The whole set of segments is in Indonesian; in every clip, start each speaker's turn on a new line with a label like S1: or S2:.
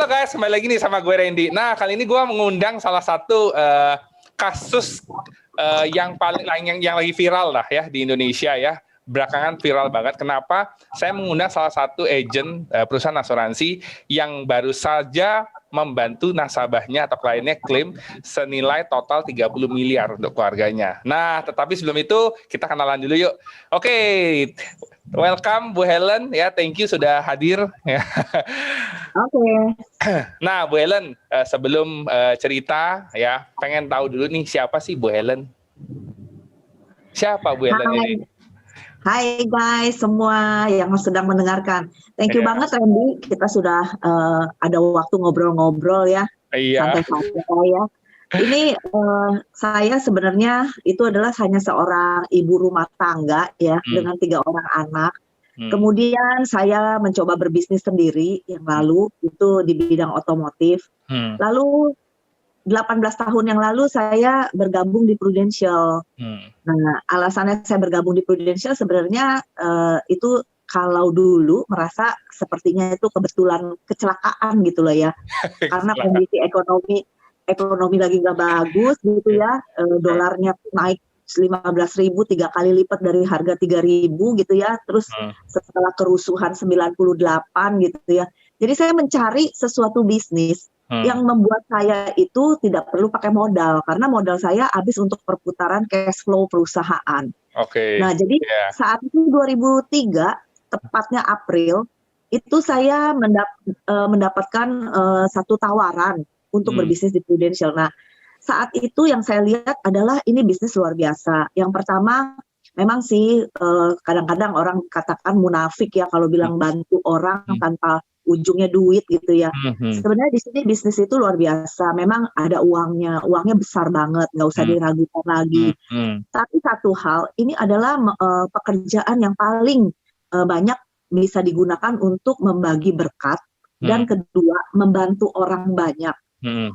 S1: Halo guys, kembali lagi nih sama gue Randy. Nah, kali ini gue mengundang salah satu kasus yang paling yang lagi viral lah ya di Indonesia ya. Belakangan viral banget. Kenapa? Saya mengundang salah satu agent perusahaan asuransi yang baru saja membantu nasabahnya atau kliennya klaim senilai total 30 miliar untuk keluarganya. Nah, tetapi sebelum itu kita kenalan dulu yuk. Oke, welcome Bu Helen ya, thank you sudah hadir ya.
S2: Oke.
S1: Nah, Bu Helen, sebelum cerita ya, pengen tahu dulu nih siapa sih Bu Helen? Siapa Bu Helen ini?
S2: Hai guys semua yang sedang mendengarkan. Thank you banget Randy, kita sudah ada waktu ngobrol-ngobrol ya.
S1: Iya.
S2: Santai-santai ya. Ini saya sebenarnya itu adalah hanya seorang ibu rumah tangga ya dengan 3 orang anak. Kemudian saya mencoba berbisnis sendiri yang lalu itu di bidang otomotif. Lalu 18 tahun yang lalu saya bergabung di Prudential. Nah, alasannya saya bergabung di Prudential sebenarnya itu kalau dulu merasa sepertinya itu kebetulan kecelakaan gitu loh ya. Karena kondisi ekonomi lagi nggak bagus gitu ya. Dolarnya naik 15.000, 3 kali lipat dari harga 3.000 gitu ya. Terus setelah kerusuhan 98 gitu ya. Jadi saya mencari sesuatu bisnis yang membuat saya itu tidak perlu pakai modal, karena modal saya habis untuk perputaran cash flow perusahaan. Nah, jadi saat itu 2003, tepatnya April, itu saya mendapatkan satu tawaran untuk berbisnis di Prudential. Nah, saat itu yang saya lihat adalah ini bisnis luar biasa. Yang pertama, memang sih kadang-kadang orang katakan munafik ya kalau bilang bantu orang tanpa ujungnya duit gitu ya. Sebenarnya di sini bisnis itu luar biasa. Memang ada uangnya besar banget, nggak usah diragukan lagi. Tapi satu hal, ini adalah pekerjaan yang paling banyak bisa digunakan untuk membagi berkat, dan kedua membantu orang banyak.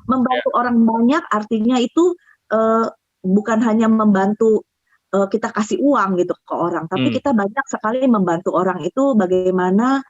S2: Membantu orang banyak artinya itu bukan hanya membantu kita kasih uang gitu ke orang, tapi kita banyak sekali membantu orang itu bagaimana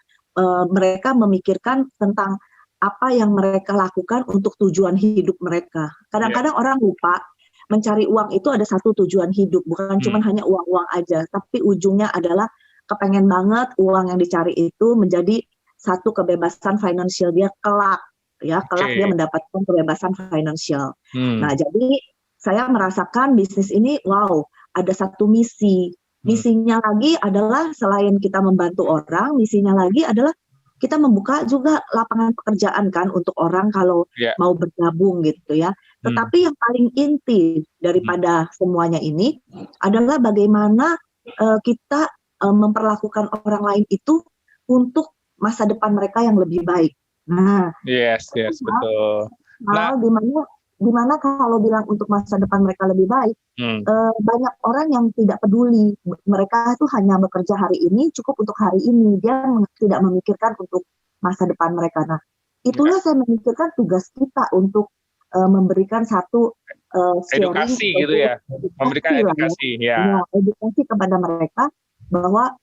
S2: mereka memikirkan tentang apa yang mereka lakukan untuk tujuan hidup mereka. Kadang-kadang orang lupa mencari uang itu ada satu tujuan hidup, bukan cuma hanya uang-uang aja, tapi ujungnya adalah kepengen banget uang yang dicari itu menjadi satu kebebasan finansial dia kelak ya, kelak dia mendapatkan kebebasan finansial. Nah, jadi saya merasakan bisnis ini wow, ada satu misi. Misinya lagi adalah selain kita membantu orang, misinya lagi adalah kita membuka juga lapangan pekerjaan kan untuk orang kalau mau bergabung gitu ya. Tetapi yang paling inti daripada semuanya ini adalah bagaimana kita memperlakukan orang lain itu untuk masa depan mereka yang lebih baik. Nah,
S1: betul.
S2: Nah, dimana kalau bilang untuk masa depan mereka lebih baik, banyak orang yang tidak peduli. Mereka itu hanya bekerja hari ini, cukup untuk hari ini. Dia tidak memikirkan untuk masa depan mereka. Nah, itulah saya memikirkan tugas kita untuk memberikan satu
S1: edukasi gitu ya, memberikan edukasi ya.
S2: Edukasi kepada mereka bahwa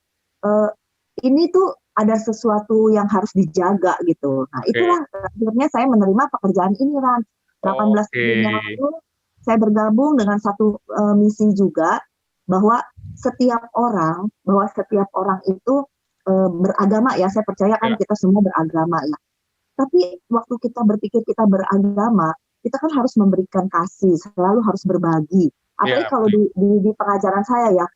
S2: ini tuh ada sesuatu yang harus dijaga gitu. Nah, itulah akhirnya saya menerima pekerjaan ini, Ran. 18 tahun yang lalu saya bergabung dengan satu misi juga bahwa setiap orang itu beragama ya. Saya percaya kan kita semua beragama ya. Tapi waktu kita berpikir kita beragama, kita kan harus memberikan kasih, selalu harus berbagi. Apalagi kalau di pengajaran saya ya,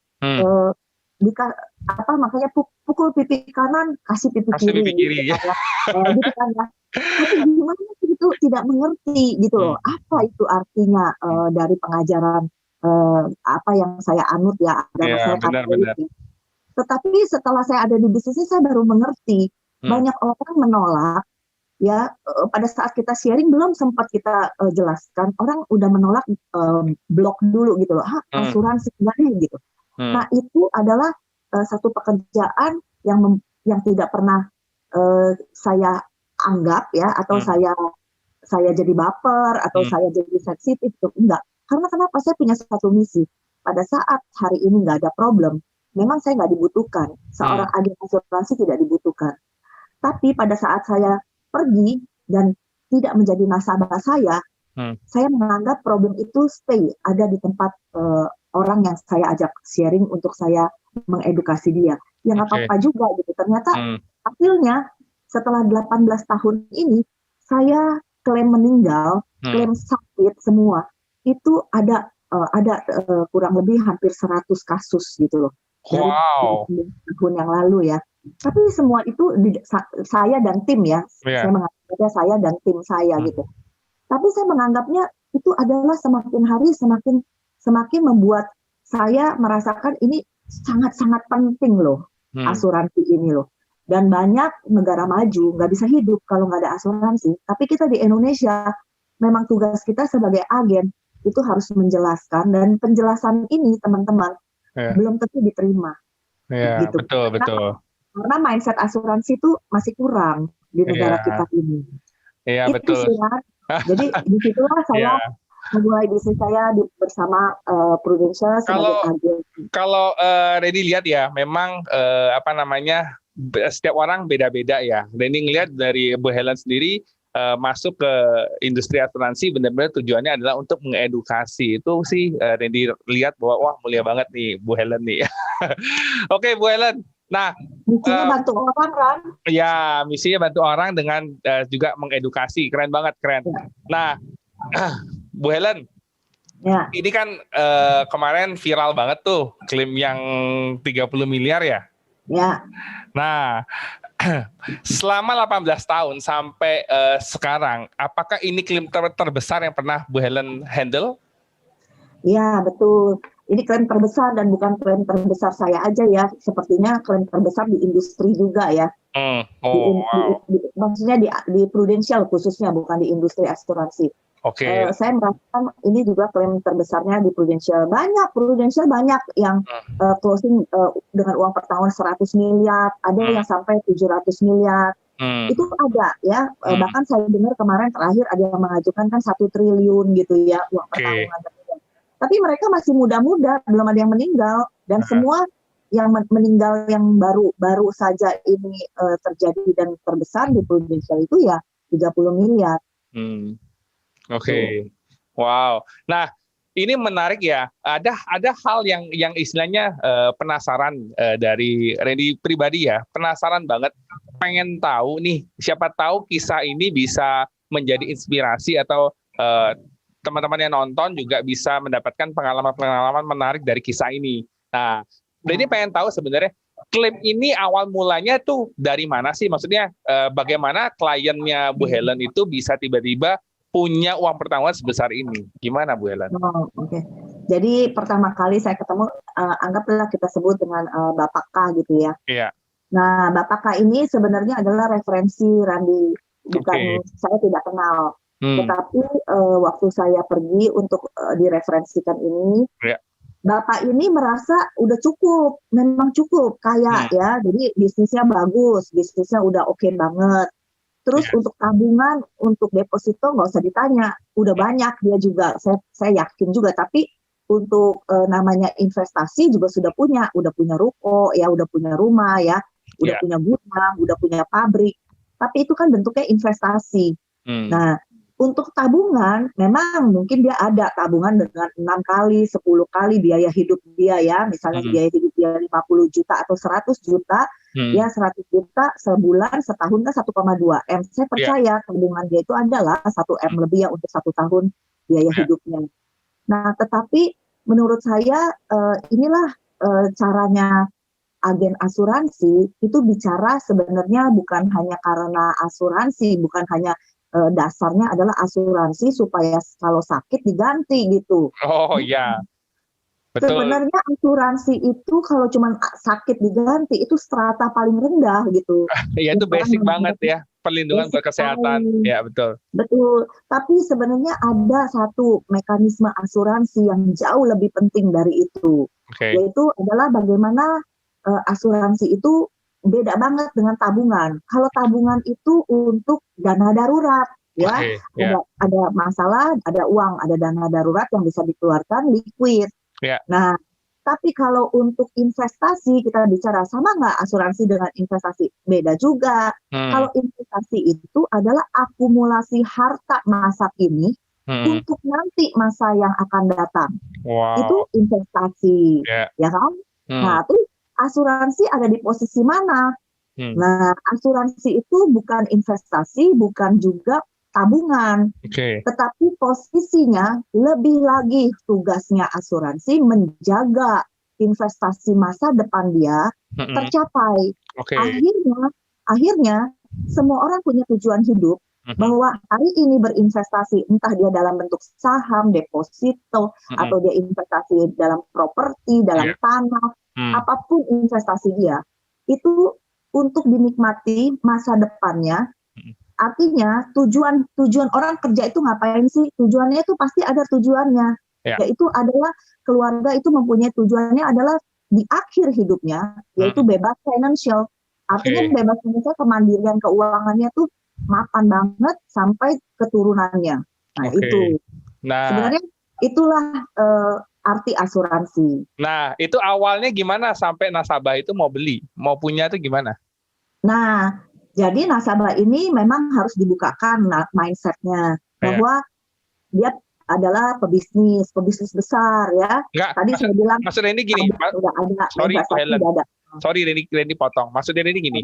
S2: makanya pukul pipi kanan, kasih pipi kiri
S1: ya.
S2: Gitu kan ya. Tapi gimana itu tidak mengerti gitu loh, apa itu artinya dari pengajaran apa yang saya anut ya, agama saya Katolik. Tetapi setelah saya ada di bisnis ini saya baru mengerti, banyak orang menolak ya, pada saat kita sharing belum sempat kita jelaskan, orang udah menolak blok dulu gitu loh, asuransi gimana gitu. Nah, itu adalah satu pekerjaan yang tidak pernah saya anggap ya, atau saya jadi baper atau saya jadi sensitif, enggak. Karena kenapa? Saya punya satu misi. Pada saat hari ini nggak ada problem, memang saya nggak dibutuhkan. Seorang agen asuransi tidak dibutuhkan. Tapi pada saat saya pergi dan tidak menjadi nasabah saya menganggap problem itu ada di tempat orang yang saya ajak sharing untuk saya mengedukasi dia. Ya nggak apa-apa juga gitu. Ternyata hasilnya setelah 18 tahun ini saya klaim meninggal, klaim sakit semua itu ada kurang lebih hampir 100 kasus gitu loh dari tahun yang lalu ya. Tapi semua itu saya dan tim ya, saya menganggapnya saya dan tim saya gitu. Tapi saya menganggapnya itu adalah semakin hari semakin membuat saya merasakan ini sangat-sangat penting loh asuransi ini loh. Dan banyak negara maju nggak bisa hidup kalau nggak ada asuransi. Tapi kita di Indonesia memang tugas kita sebagai agen itu harus menjelaskan, dan penjelasan ini teman-teman belum tentu diterima. Gitu.
S1: Betul.
S2: Karena mindset asuransi itu masih kurang di negara kita ini.
S1: Iya, betul.
S2: Jadi disitulah saya memulai bisnis saya bersama Prudential sebagai agen. Kalau
S1: Reni lihat ya, memang setiap orang beda-beda ya. Reni ngelihat dari Bu Helen sendiri masuk ke industri asuransi benar-benar tujuannya adalah untuk mengedukasi. Itu sih Reni lihat bahwa wah mulia banget nih Bu Helen nih. Oke, Bu Helen. Nah,
S2: misinya bantu orang kan?
S1: Ya, misinya bantu orang dengan juga mengedukasi. Keren banget, keren. Nah, Bu Helen, ini kan kemarin viral banget tuh klaim yang 30 miliar ya?
S2: Ya.
S1: Nah, selama 18 tahun sampai sekarang, apakah ini klaim terbesar yang pernah Bu Helen handle?
S2: Ya, betul. Ini klaim terbesar dan bukan klaim terbesar saya aja ya. Sepertinya klaim terbesar di industri juga ya. Maksudnya di Prudential khususnya, bukan di industri asuransi. Saya merasakan ini juga klaim terbesarnya di Prudential. Prudential banyak yang closing dengan uang per tahun 100 miliar, ada yang sampai 700 miliar. Itu ada ya. Bahkan saya dengar kemarin terakhir ada yang mengajukan kan 1 triliun gitu ya uang per tahun. Tapi mereka masih muda-muda, belum ada yang meninggal, dan semua yang meninggal yang baru saja ini terjadi dan terbesar di Prudential itu ya 30 miliar.
S1: Wow. Nah, ini menarik ya. Ada hal yang istilahnya penasaran dari Randy pribadi ya. Penasaran banget, pengen tahu nih. Siapa tahu kisah ini bisa menjadi inspirasi atau teman-teman yang nonton juga bisa mendapatkan pengalaman-pengalaman menarik dari kisah ini. Nah, Randy pengen tahu sebenarnya klaim ini awal mulanya tuh dari mana sih? Maksudnya bagaimana kliennya Bu Helen itu bisa tiba-tiba punya uang pertahuan sebesar ini? Gimana Bu Helen?
S2: Jadi pertama kali saya ketemu, anggaplah kita sebut dengan Bapak K gitu ya.
S1: Iya.
S2: Nah, Bapak K ini sebenarnya adalah referensi Randy, bukan saya tidak kenal. Tetapi waktu saya pergi untuk direferensikan ini, Bapak ini merasa udah cukup, memang cukup, kaya ya, jadi bisnisnya bagus, bisnisnya udah oke banget. Terus untuk tabungan, untuk deposito nggak usah ditanya, udah banyak dia juga, saya yakin juga. Tapi untuk namanya investasi juga sudah punya ruko ya, udah punya rumah ya, udah punya gudang, udah punya pabrik. Tapi itu kan bentuknya investasi. Nah, untuk tabungan, memang mungkin dia ada tabungan dengan 6 kali, 10 kali biaya hidup dia ya. Misalnya biaya hidup dia 50 juta atau 100 juta, ya 100 juta sebulan, setahun kan 1,2 M. Saya percaya tabungan dia itu adalah 1 M lebih ya untuk 1 tahun biaya hidupnya. Nah, tetapi menurut saya inilah caranya agen asuransi itu bicara sebenarnya bukan hanya karena asuransi, bukan hanya dasarnya adalah asuransi supaya kalau sakit diganti gitu.
S1: Oh iya, betul.
S2: Sebenarnya asuransi itu kalau cuma sakit diganti itu strata paling rendah gitu.
S1: Ya itu basic banget ya, perlindungan kesehatan. Ya betul.
S2: Betul. Tapi sebenarnya ada satu mekanisme asuransi yang jauh lebih penting dari itu, yaitu adalah bagaimana asuransi itu beda banget dengan tabungan. Kalau tabungan itu untuk dana darurat, ya, ada masalah, ada uang, ada dana darurat yang bisa dikeluarkan liquid. Nah, Tapi kalau untuk investasi, kita bicara sama nggak asuransi dengan investasi? Beda juga. Kalau investasi itu adalah akumulasi harta masa kini untuk nanti masa yang akan datang.
S1: Wow.
S2: Itu investasi, ya kan? Nah, terus asuransi ada di posisi mana? Nah, asuransi itu bukan investasi, bukan juga tabungan. Tetapi posisinya lebih lagi tugasnya asuransi menjaga investasi masa depan dia tercapai. Akhirnya semua orang punya tujuan hidup bahwa hari ini berinvestasi, entah dia dalam bentuk saham, deposito, atau dia investasi dalam properti, dalam tanah, apapun investasi dia, itu untuk dinikmati masa depannya. Artinya tujuan orang kerja itu ngapain sih? Tujuannya itu pasti ada tujuannya. Yaitu adalah keluarga itu mempunyai tujuannya adalah di akhir hidupnya, yaitu bebas financial. Artinya bebas financial, kemandirian keuangannya tuh mapan banget sampai keturunannya. Nah itu. Sebenarnya itulah arti asuransi.
S1: Nah itu awalnya gimana sampai nasabah itu mau beli, mau punya itu gimana?
S2: Nah, jadi nasabah ini memang harus dibukakan mindset-nya bahwa dia adalah pebisnis besar ya.
S1: Enggak,
S2: tadi saya bilang
S1: maksudnya ini gini, sorry Randy potong. Maksudnya ini gini,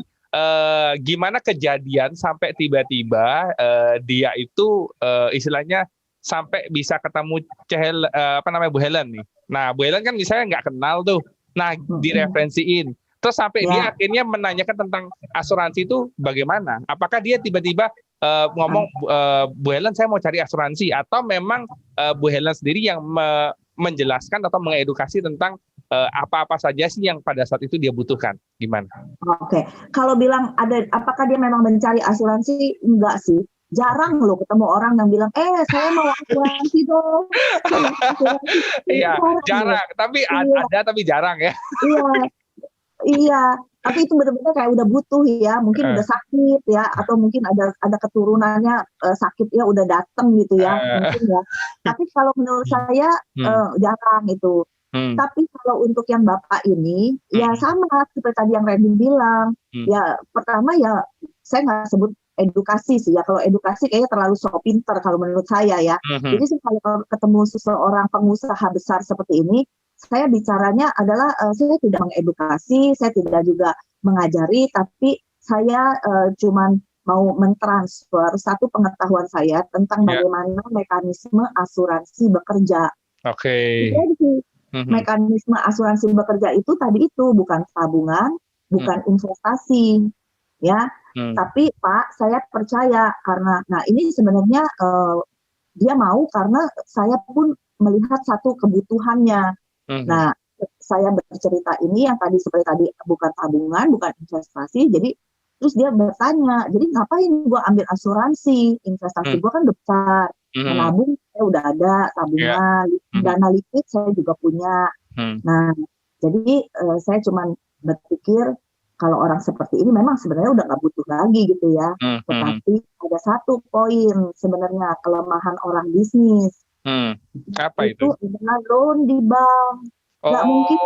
S1: gimana kejadian sampai tiba-tiba dia itu istilahnya sampai bisa ketemu Bu Helen nih. Nah Bu Helen kan misalnya nggak kenal tuh, nah direferensiin. Terus sampai dia akhirnya menanyakan tentang asuransi itu bagaimana? Apakah dia tiba-tiba ngomong, Bu Helen saya mau cari asuransi, atau memang Bu Helen sendiri yang menjelaskan atau mengedukasi tentang apa-apa saja sih yang pada saat itu dia butuhkan? Gimana?
S2: Oke, kalau bilang apakah dia memang mencari asuransi? Enggak sih. Jarang loh ketemu orang yang bilang, saya mau asuransi dong.
S1: Iya, jarang. Tapi ada, tapi jarang ya.
S2: Iya, tapi itu benar-benar kayak udah butuh ya, mungkin udah sakit ya, atau mungkin ada keturunannya sakit ya, udah datang gitu ya, mungkin ya. Tapi kalau menurut saya jarang itu. Tapi kalau untuk yang Bapak ini, ya sama seperti tadi yang Randy bilang. Ya pertama ya saya nggak sebut edukasi sih ya, kalau edukasi kayaknya terlalu sok pinter kalau menurut saya ya. Jadi kalau ketemu seseorang pengusaha besar seperti ini, saya bicaranya adalah saya tidak mengedukasi, saya tidak juga mengajari, tapi saya cuman mau mentransfer satu pengetahuan saya tentang bagaimana mekanisme asuransi bekerja. Jadi mekanisme asuransi bekerja itu tadi itu bukan tabungan, bukan investasi, ya. Tapi Pak, saya percaya karena, nah ini sebenarnya dia mau karena saya pun melihat satu kebutuhannya. Nah, saya bercerita ini yang tadi seperti tadi bukan tabungan, bukan investasi. Jadi terus dia bertanya, jadi ngapain gue ambil asuransi? Investasi gue kan besar, menabung saya udah ada, tabungan, dana likuid saya juga punya. Nah, jadi saya cuma berpikir kalau orang seperti ini memang sebenarnya udah nggak butuh lagi gitu ya. Tetapi ada satu poin sebenarnya kelemahan orang bisnis.
S1: Apa itu?
S2: Adalah loan di bank. Nggak mungkin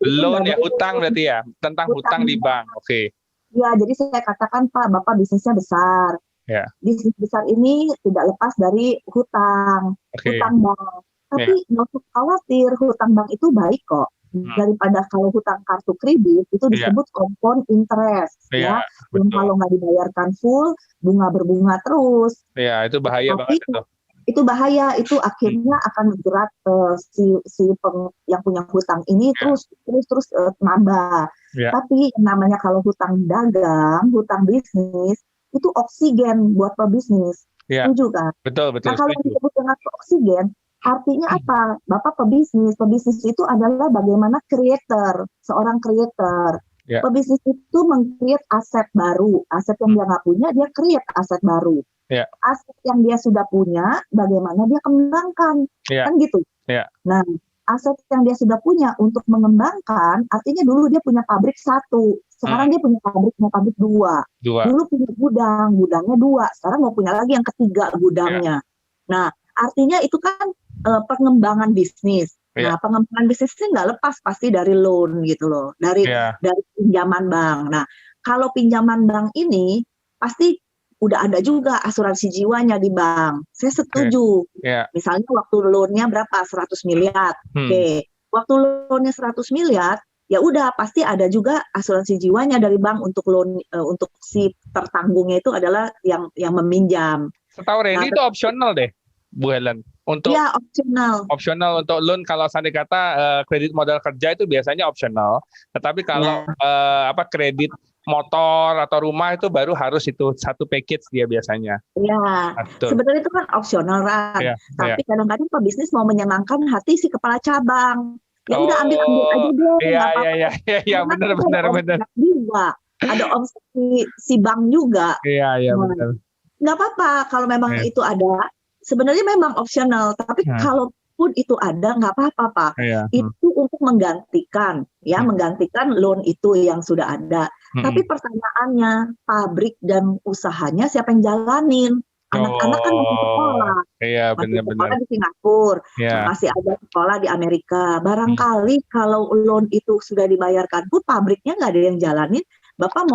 S1: loan ya, utang berarti ya, tentang hutang di bank.
S2: Ya, jadi saya katakan Pak, Bapak bisnisnya besar. Bisnis besar ini tidak lepas dari hutang bank. Tapi nggak usah khawatir, hutang bank itu baik kok. Daripada kalau hutang kartu kredit itu disebut compound interest, ya. Dan kalau nggak dibayarkan full, bunga berbunga terus.
S1: Iya, itu bahaya banget itu.
S2: Itu bahaya, itu akhirnya akan menjerat yang punya hutang ini terus nambah. Tapi namanya kalau hutang dagang, hutang bisnis, itu oksigen buat pebisnis. Setuju kan?
S1: Betul.
S2: Nah kalau disebut dengan oksigen, artinya apa? Bapak pebisnis itu adalah bagaimana seorang creator. Pebisnis itu meng-create aset baru, aset yang dia nggak punya, dia create aset baru. Aset yang dia sudah punya, bagaimana dia kembangkan, kan gitu. Nah, aset yang dia sudah punya untuk mengembangkan, artinya dulu dia punya pabrik 1, sekarang dia punya pabrik 2. Dulu punya gudangnya 2, sekarang mau punya lagi yang ketiga gudangnya. Nah, artinya itu kan pengembangan bisnis.
S1: Iya.
S2: Nah, pengembangan bisnisnya nggak lepas pasti dari loan gitu loh,
S1: Iya.
S2: dari pinjaman bank. Nah, kalau pinjaman bank ini pasti udah ada juga asuransi jiwanya di bank. Saya
S1: Oke.
S2: setuju.
S1: Iya.
S2: Misalnya waktu loan-nya berapa? 100 miliar. Oke. Waktu loan-nya 100 miliar, ya udah pasti ada juga asuransi jiwanya dari bank untuk loan, untuk si tertanggungnya itu adalah yang meminjam.
S1: Setahu
S2: Nah,
S1: Randy itu opsional deh, Bu Helen. Untuk
S2: iya opsional.
S1: opsional untuk loan kalau seandainya kata kredit modal kerja itu biasanya opsional. Tetapi kalau kredit motor atau rumah itu baru harus itu satu package dia biasanya.
S2: Iya,
S1: Betul.
S2: sebenarnya itu kan opsional kan.
S1: Iya,
S2: Tapi
S1: iya.
S2: kadang-kadang pebisnis mau menyenangkan hati si kepala cabang. Ya udah ambil aja
S1: Oh,
S2: deh,
S1: iya,
S2: nggak
S1: iya,
S2: apa-apa.
S1: iya, iya, iya,
S2: Karena
S1: benar,
S2: kan ada
S1: benar, benar.
S2: omset juga, ada omset si bank juga.
S1: Iya, iya,
S2: Nah,
S1: benar.
S2: nggak apa-apa kalau memang
S1: Iya.
S2: itu ada. Sebenarnya memang opsional, tapi kalaupun itu ada nggak apa-apa, Pak.
S1: Iya.
S2: Itu untuk menggantikan, menggantikan loan itu yang sudah ada. Tapi pertanyaannya, pabrik dan usahanya siapa yang jalanin? Anak-anak kan masih sekolah.
S1: Iya,
S2: Masih sekolah
S1: benar-benar.
S2: di Singapura,
S1: Iya.
S2: masih ada sekolah di Amerika. Barangkali kalau loan itu sudah dibayarkan pun pabriknya nggak ada yang jalanin, Bapak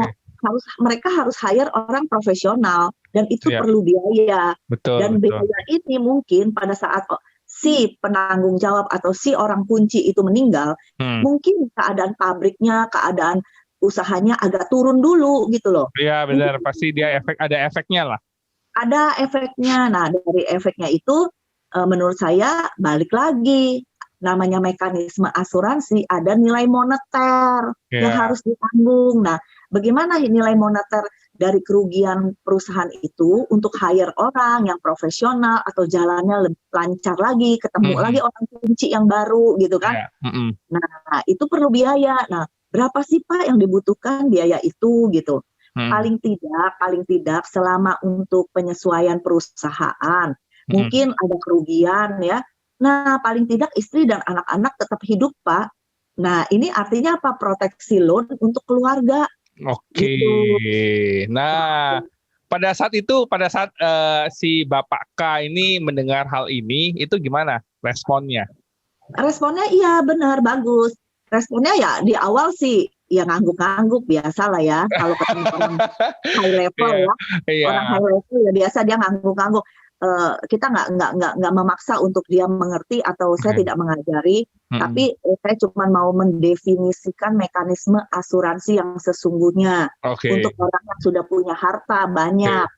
S2: mereka harus hire orang profesional dan itu
S1: Iya.
S2: perlu biaya.
S1: Betul,
S2: Dan
S1: betul.
S2: biaya ini mungkin pada saat si penanggung jawab atau si orang kunci itu meninggal, mungkin keadaan pabriknya, keadaan usahanya agak turun dulu gitu loh.
S1: Iya, benar. Pasti dia ada efeknya lah.
S2: Ada efeknya. Nah, dari efeknya itu menurut saya balik lagi, namanya mekanisme asuransi ada nilai moneter yang harus ditanggung. Nah, bagaimana nilai moneter dari kerugian perusahaan itu untuk hire orang yang profesional atau jalannya lebih lancar lagi, ketemu lagi orang kunci yang baru gitu kan. Nah, itu perlu biaya. Nah, berapa sih Pak yang dibutuhkan biaya itu gitu. Paling tidak selama untuk penyesuaian perusahaan, mungkin ada kerugian ya. Nah, paling tidak istri dan anak-anak tetap hidup, Pak. Nah, ini artinya apa? Proteksi loan untuk keluarga.
S1: Oke. Nah, pada saat si Bapak K ini mendengar hal ini, itu gimana responnya?
S2: Responnya iya benar, bagus. Responnya ya di awal sih ya ngangguk-ngangguk biasa lah ya. Kalau ketemu orang high level orang high level ya biasa dia ngangguk-ngangguk. Kita nggak memaksa untuk dia mengerti atau saya tidak mengajari, tapi saya cuma mau mendefinisikan mekanisme asuransi yang sesungguhnya untuk orang yang sudah punya harta banyak.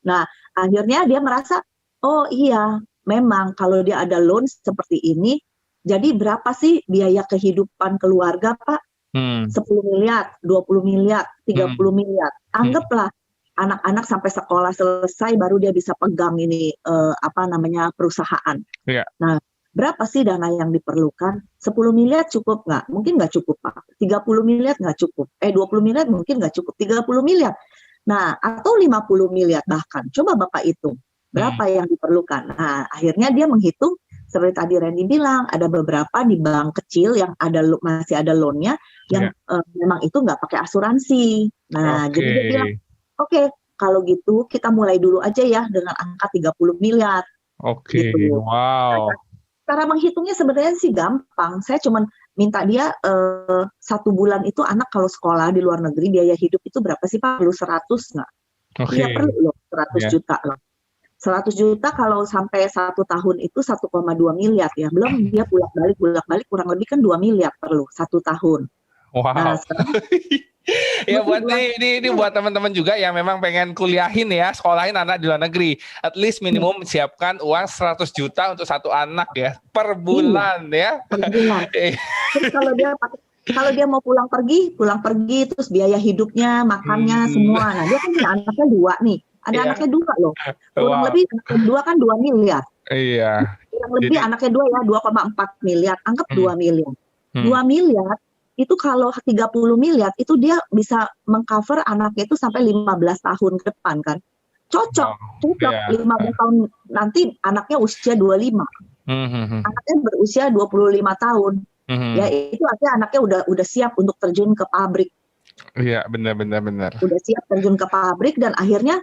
S2: Nah, akhirnya dia merasa, oh iya, memang kalau dia ada loan seperti ini, jadi berapa sih biaya kehidupan keluarga, Pak? 10 miliar, 20 miliar, 30 miliar. Anggaplah anak-anak sampai sekolah selesai baru dia bisa pegang ini perusahaan. Nah, berapa sih dana yang diperlukan? 10 miliar cukup nggak? Mungkin nggak cukup, Pak. 30 miliar nggak cukup. 20 miliar mungkin nggak cukup. 30 miliar. Nah, atau 50 miliar bahkan. Coba Bapak hitung. Berapa yang diperlukan? Nah, akhirnya dia menghitung seperti tadi Randy bilang, ada beberapa di bank kecil yang masih ada loan-nya yang memang itu nggak pakai asuransi. Nah, jadi dia bilang, oke, kalau gitu kita mulai dulu aja ya dengan angka 30 miliar. Gitu.
S1: Wow.
S2: Cara menghitungnya sebenarnya sih gampang. Saya cuma minta dia 1 bulan itu anak kalau sekolah di luar negeri biaya hidup itu berapa sih Pak? Perlu 100 nggak? Iya perlu loh, 100 juta loh. 100 juta kalau sampai 1 tahun itu 1,2 miliar ya. Belum dia bolak-balik kurang lebih kan 2 miliar perlu 1 tahun.
S1: Wow.
S2: Nah,
S1: ya buat ini buat teman-teman juga yang memang pengen kuliahin ya, sekolahin anak di luar negeri. At least minimum siapkan uang 100 juta untuk 1 anak ya per bulan ya.
S2: Per bulan. Terus kalau dia mau pulang pergi terus biaya hidupnya, makannya semua. Nah, dia kan punya anaknya 2 nih. Ada anaknya 2 loh. Kurang lebih anaknya 2 kan 2 miliar.
S1: Iya.
S2: Kurang lebih anaknya 2 ya, 2,4 miliar. Anggap 2 miliar. 2 miliar itu kalau 30 miliar itu dia bisa mengcover anaknya itu sampai 15 tahun ke depan kan. Cocok. 15 tahun nanti anaknya usia 25. Anaknya berusia 25 tahun. Ya itu artinya anaknya udah siap untuk terjun ke pabrik.
S1: Iya, benar.
S2: Udah siap terjun ke pabrik dan akhirnya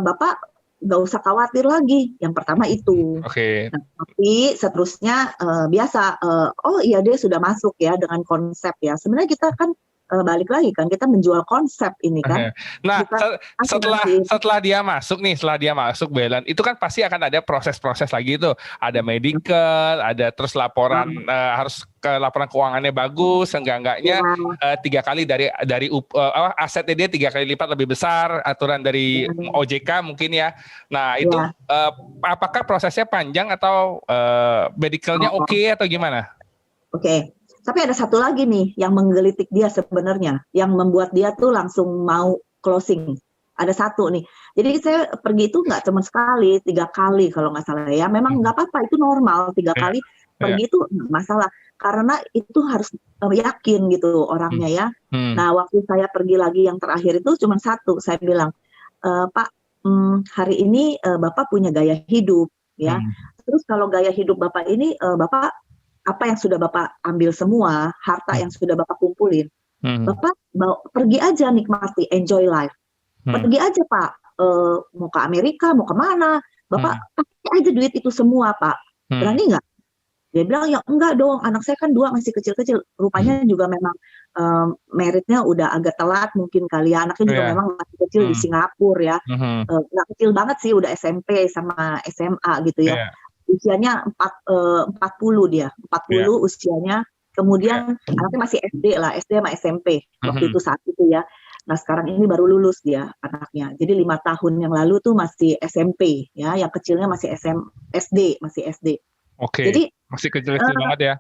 S2: Bapak nggak usah khawatir lagi. Yang pertama itu.
S1: Oke.
S2: Nah, tapi seterusnya biasa, oh iya dia sudah masuk ya dengan konsep ya. Sebenarnya kita kan balik lagi kan, kita menjual konsep ini kan.
S1: Nah,
S2: Bukan
S1: setelah dia masuk nih, setelah dia masuk Belan, itu kan pasti akan ada proses-proses lagi itu. Ada medical, ada terus laporan harus ke laporan keuangannya bagus, enggak-enggaknya 3 kali dari asetnya dia 3 kali lipat lebih besar, aturan dari OJK mungkin ya. Nah, itu apakah prosesnya panjang atau medicalnya oke atau gimana?
S2: Oke. Tapi ada satu lagi nih yang menggelitik dia sebenarnya, yang membuat dia tuh langsung mau closing. Ada satu nih. Jadi saya pergi itu nggak cuma sekali, 3 kali kalau nggak salah ya. Memang nggak apa-apa, itu normal 3 kali pergi itu masalah. Karena itu harus yakin gitu orangnya ya. Nah waktu saya pergi lagi yang terakhir itu cuma satu. Saya bilang, Pak, hari ini Bapak punya gaya hidup ya. Terus kalau gaya hidup Bapak ini, Bapak apa yang sudah Bapak ambil semua, harta yang sudah Bapak kumpulin, Bapak pergi aja nikmati, enjoy life. Pergi aja Pak, mau ke Amerika, mau kemana, Bapak pakai aja duit itu semua Pak. Berani nggak? Dia bilang, ya enggak dong, anak saya kan 2 masih kecil-kecil. Rupanya juga memang meritnya udah agak telat mungkin kali ya, anaknya juga memang masih kecil di Singapura ya. Nggak kecil banget sih, udah SMP sama SMA gitu ya. Usianya 40 dia, 40 usianya. Kemudian anaknya masih SD lah, SD sama SMP waktu itu saat itu ya. Nah sekarang ini baru lulus dia anaknya. Jadi 5 tahun yang lalu tuh masih SMP ya, yang kecilnya masih SD, masih SD.
S1: Oke.
S2: Jadi
S1: masih kecil-kecil banget ya.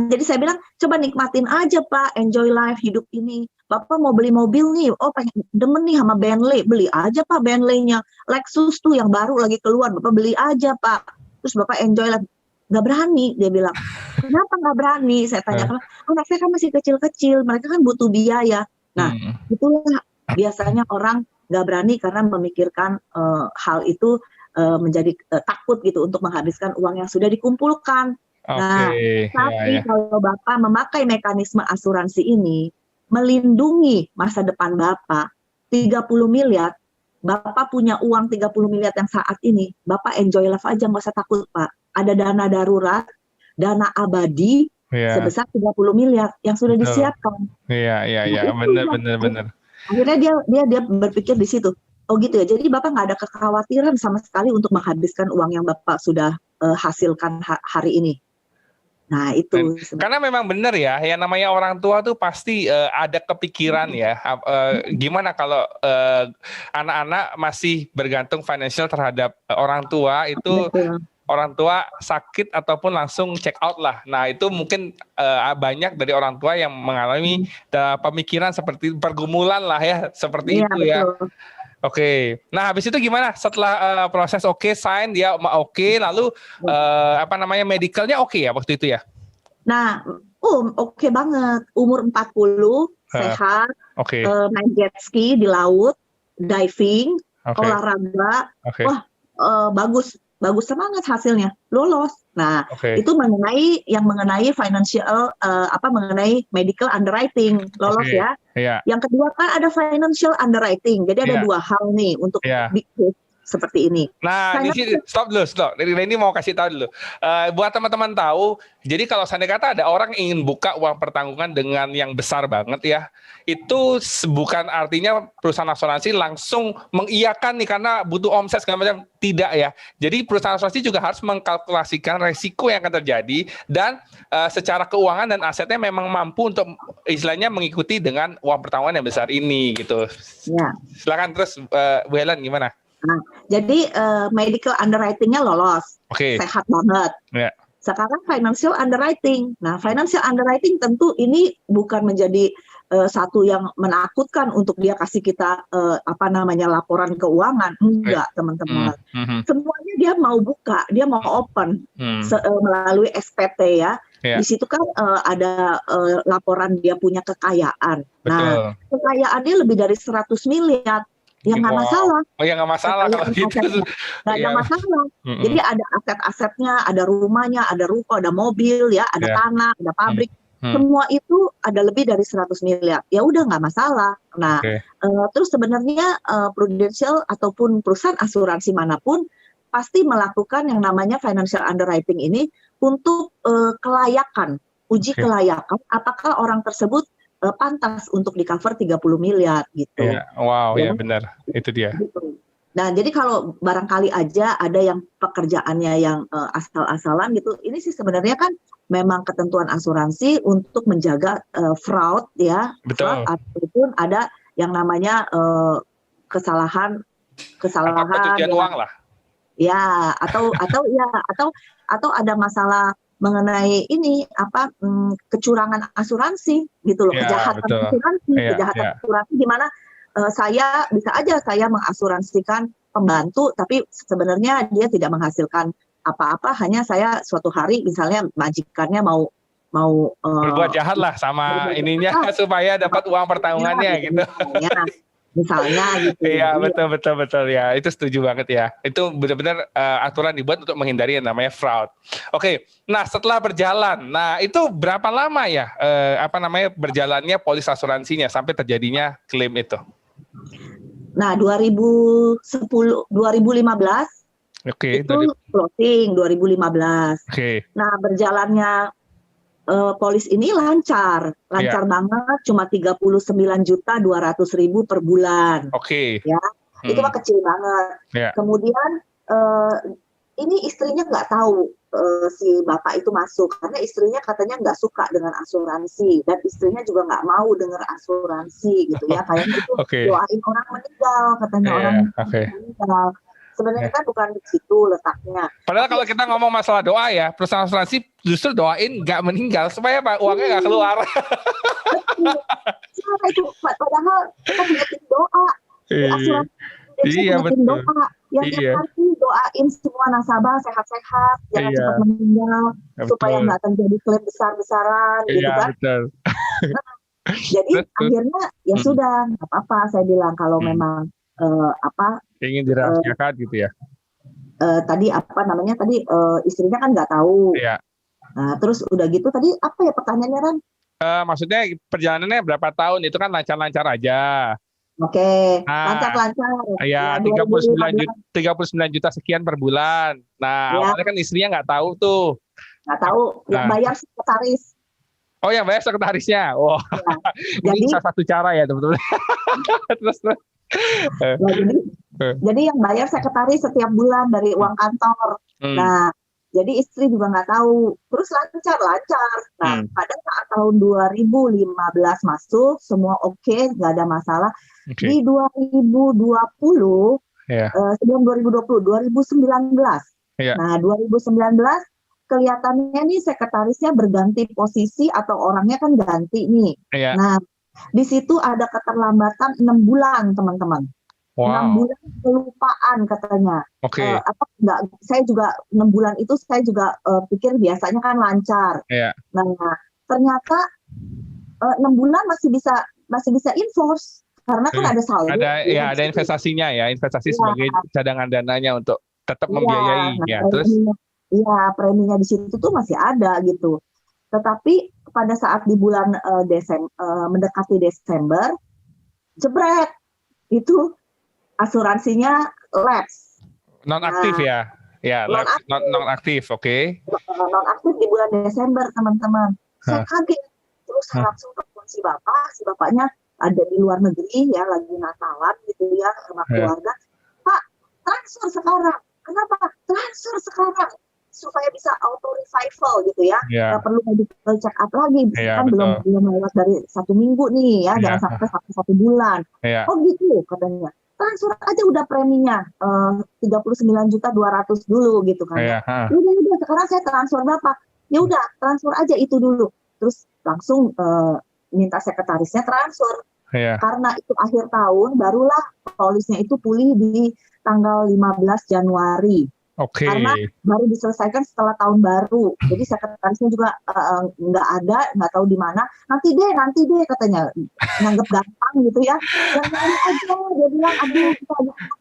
S2: Jadi saya bilang coba nikmatin aja Pak, enjoy life hidup ini. Bapak mau beli mobil nih, oh pengen demen nih sama Bentley, beli aja Pak Bentley-nya. Lexus tuh yang baru lagi keluar, Bapak beli aja Pak. Terus Bapak enjoy life. Nggak berani, dia bilang. Kenapa nggak berani? Saya tanya, anak saya kan masih kecil-kecil, mereka kan butuh biaya. Nah, itulah biasanya orang nggak berani karena memikirkan hal itu menjadi takut gitu untuk menghabiskan uang yang sudah dikumpulkan. Nah, tapi kalau Bapak memakai mekanisme asuransi ini, melindungi masa depan Bapak, 30 miliar, Bapak punya uang 30 miliar yang saat ini, Bapak enjoy life aja, nggak usah takut Pak. Ada dana darurat, dana abadi sebesar 30 miliar yang sudah disiapkan.
S1: Iya, benar.
S2: Akhirnya dia berpikir di situ. Oh gitu ya, jadi Bapak nggak ada kekhawatiran sama sekali untuk menghabiskan uang yang Bapak sudah hasilkan hari ini. Nah itu
S1: karena memang benar ya, yang namanya orang tua tuh pasti ada kepikiran ya, gimana kalau anak-anak masih bergantung financial terhadap orang tua itu. Orang tua sakit ataupun langsung check out lah. Nah itu mungkin banyak dari orang tua yang mengalami pemikiran seperti pergumulan lah ya, seperti itu ya. Oke. Nah habis itu gimana? Setelah proses sign dia oke, lalu medicalnya oke ya waktu itu ya?
S2: Nah, oke banget. Umur 40, sehat, main jet ski di laut, diving, olahraga. Wah, bagus semangat hasilnya, lolos. Nah, itu mengenai financial mengenai medical underwriting, lolos ya. Yang kedua kan ada financial underwriting. Jadi ada 2 hal nih untuk big case seperti ini.
S1: Nah, di sini stop dulu. Ini mau kasih tahu dulu. Buat teman-teman tahu, jadi kalau seandainya kata ada orang ingin buka uang pertanggungan dengan yang besar banget ya, itu bukan artinya perusahaan asuransi langsung mengiyakan nih karena butuh omset segala macam, tidak ya. Jadi perusahaan asuransi juga harus mengkalkulasikan resiko yang akan terjadi dan secara keuangan dan asetnya memang mampu untuk istilahnya mengikuti dengan uang pertanggungan yang besar ini gitu. Ya. Silakan terus Bu Helen gimana?
S2: Nah, jadi medical underwriting-nya lolos, sehat banget. Sekarang financial underwriting. Nah, financial underwriting tentu ini bukan menjadi satu yang menakutkan untuk dia kasih kita laporan keuangan. Enggak, teman-teman. Semuanya dia mau buka, dia mau open melalui SPT ya. Di situ kan ada laporan dia punya kekayaan. Nah, kekayaannya lebih dari 100 miliar. Ya nggak masalah.
S1: Oh ya nggak masalah kalau gitu.
S2: Nggak ada masalah. Jadi ada aset-asetnya, ada rumahnya, ada ruko, ada mobil, ya, ada tanah, ada pabrik. Semua itu ada lebih dari 100 miliar. Ya udah nggak masalah. Nah, terus sebenarnya Prudential ataupun perusahaan asuransi manapun pasti melakukan yang namanya financial underwriting ini untuk kelayakan, uji kelayakan apakah orang tersebut pantas untuk di cover 30 miliar gitu.
S1: Wow, ya benar. Itu dia.
S2: Gitu. Nah, jadi kalau barangkali aja ada yang pekerjaannya yang asal-asalan gitu, ini sih sebenarnya kan memang ketentuan asuransi untuk menjaga fraud ya,
S1: betul.
S2: Fraud, ataupun ada yang namanya kesalahan
S1: pencucian
S2: ya,
S1: uang lah.
S2: Ya, atau ada masalah mengenai ini kecurangan asuransi gitu loh, kejahatan asuransi, asuransi di mana saya bisa aja saya mengasuransikan pembantu, tapi sebenarnya dia tidak menghasilkan apa-apa, hanya saya suatu hari misalnya majikannya mau
S1: berbuat jahat lah sama ininya supaya dapat uang pertanggungannya gitu.
S2: Misalnya gitu.
S1: Iya, betul ya. Itu setuju banget ya. Itu benar-benar aturan dibuat untuk menghindari yang namanya fraud. Oke. Nah, setelah berjalan, itu berapa lama ya berjalannya polis asuransinya sampai terjadinya klaim itu?
S2: Nah, 2015 itu closing 2015. Nah, berjalannya polis ini lancar banget, cuma 39.200.000 per bulan. Ya, itu mah kecil banget. Kemudian ini istrinya nggak tahu si bapak itu masuk karena istrinya katanya nggak suka dengan asuransi dan istrinya juga nggak mau dengar asuransi gitu ya, kayaknya itu doain orang meninggal katanya orang meninggal. Sebenarnya kan bukan di situ letaknya.
S1: Padahal kalau kita ngomong masalah doa ya, perusahaan asuransi justru doain nggak meninggal supaya uangnya nggak keluar.
S2: Itu padahal kita punya tim doa. Asuransi punya tim doa. Yang pasti doain semua nasabah sehat-sehat, jangan cepat meninggal, supaya nggak terjadi klaim besar-besaran, gitu kan. Jadi akhirnya ya sudah, nggak apa-apa saya bilang kalau memang
S1: ingin dirahasiakan gitu ya.
S2: Tadi istrinya kan nggak tahu. Nah, terus udah gitu tadi apa ya pertanyaannya, Ran?
S1: Maksudnya perjalanannya berapa tahun? Itu kan lancar-lancar aja.
S2: Lancar-lancar.
S1: Ya, 39 juta sekian per bulan. Nah, awalnya kan istrinya nggak tahu tuh.
S2: Nggak tahu, yang bayar sekretaris.
S1: Oh, yang bayar sekretarisnya. Wow. Ini salah satu cara ya, teman-teman. terus.
S2: Jadi yang bayar sekretaris setiap bulan dari uang kantor. Nah, jadi istri juga nggak tahu. Terus lancar. Nah, pada saat tahun 2015 masuk, semua oke, nggak ada masalah. Di 2020, sebelum 2019. Nah, 2019 kelihatannya nih sekretarisnya berganti posisi atau orangnya kan ganti nih. Nah, di situ ada keterlambatan 6 bulan, teman-teman. 6 bulan kelupaan katanya. Saya juga 6 bulan itu saya juga pikir biasanya kan lancar. Nah, ternyata 6 bulan masih bisa enforce karena kan ada saldo.
S1: Ada investasinya ya, investasi sebagai cadangan dananya untuk tetap membiayai. Preminya di situ tuh masih ada gitu. Tetapi pada saat di bulan mendekati Desember, jebret itu asuransinya lapse. Non-aktif non-aktif,
S2: non-aktif di bulan Desember, teman-teman. Saya kaget. Terus langsung telepon si bapaknya ada di luar negeri ya, lagi Natalan gitu ya sama keluarga. Pak, transfer sekarang. Kenapa? Transfer sekarang. Supaya bisa auto revival gitu ya, nggak perlu medical check up lagi, kan belum lewat dari 1 minggu nih ya, jangan sampai 1 bulan. Oh gitu katanya, transfer aja udah preminya 39.200.000 dulu gitu kan. Udah sekarang saya transfer berapa? Ya udah transfer aja itu dulu, terus langsung minta sekretarisnya transfer. Karena itu akhir tahun, barulah polisnya itu pulih di tanggal 15 Januari. Karena baru diselesaikan setelah tahun baru, jadi sekretarisnya juga nggak tahu di mana. Nanti deh katanya, nganggep gampang gitu ya. Yang lain aja, dia bilang aduh kita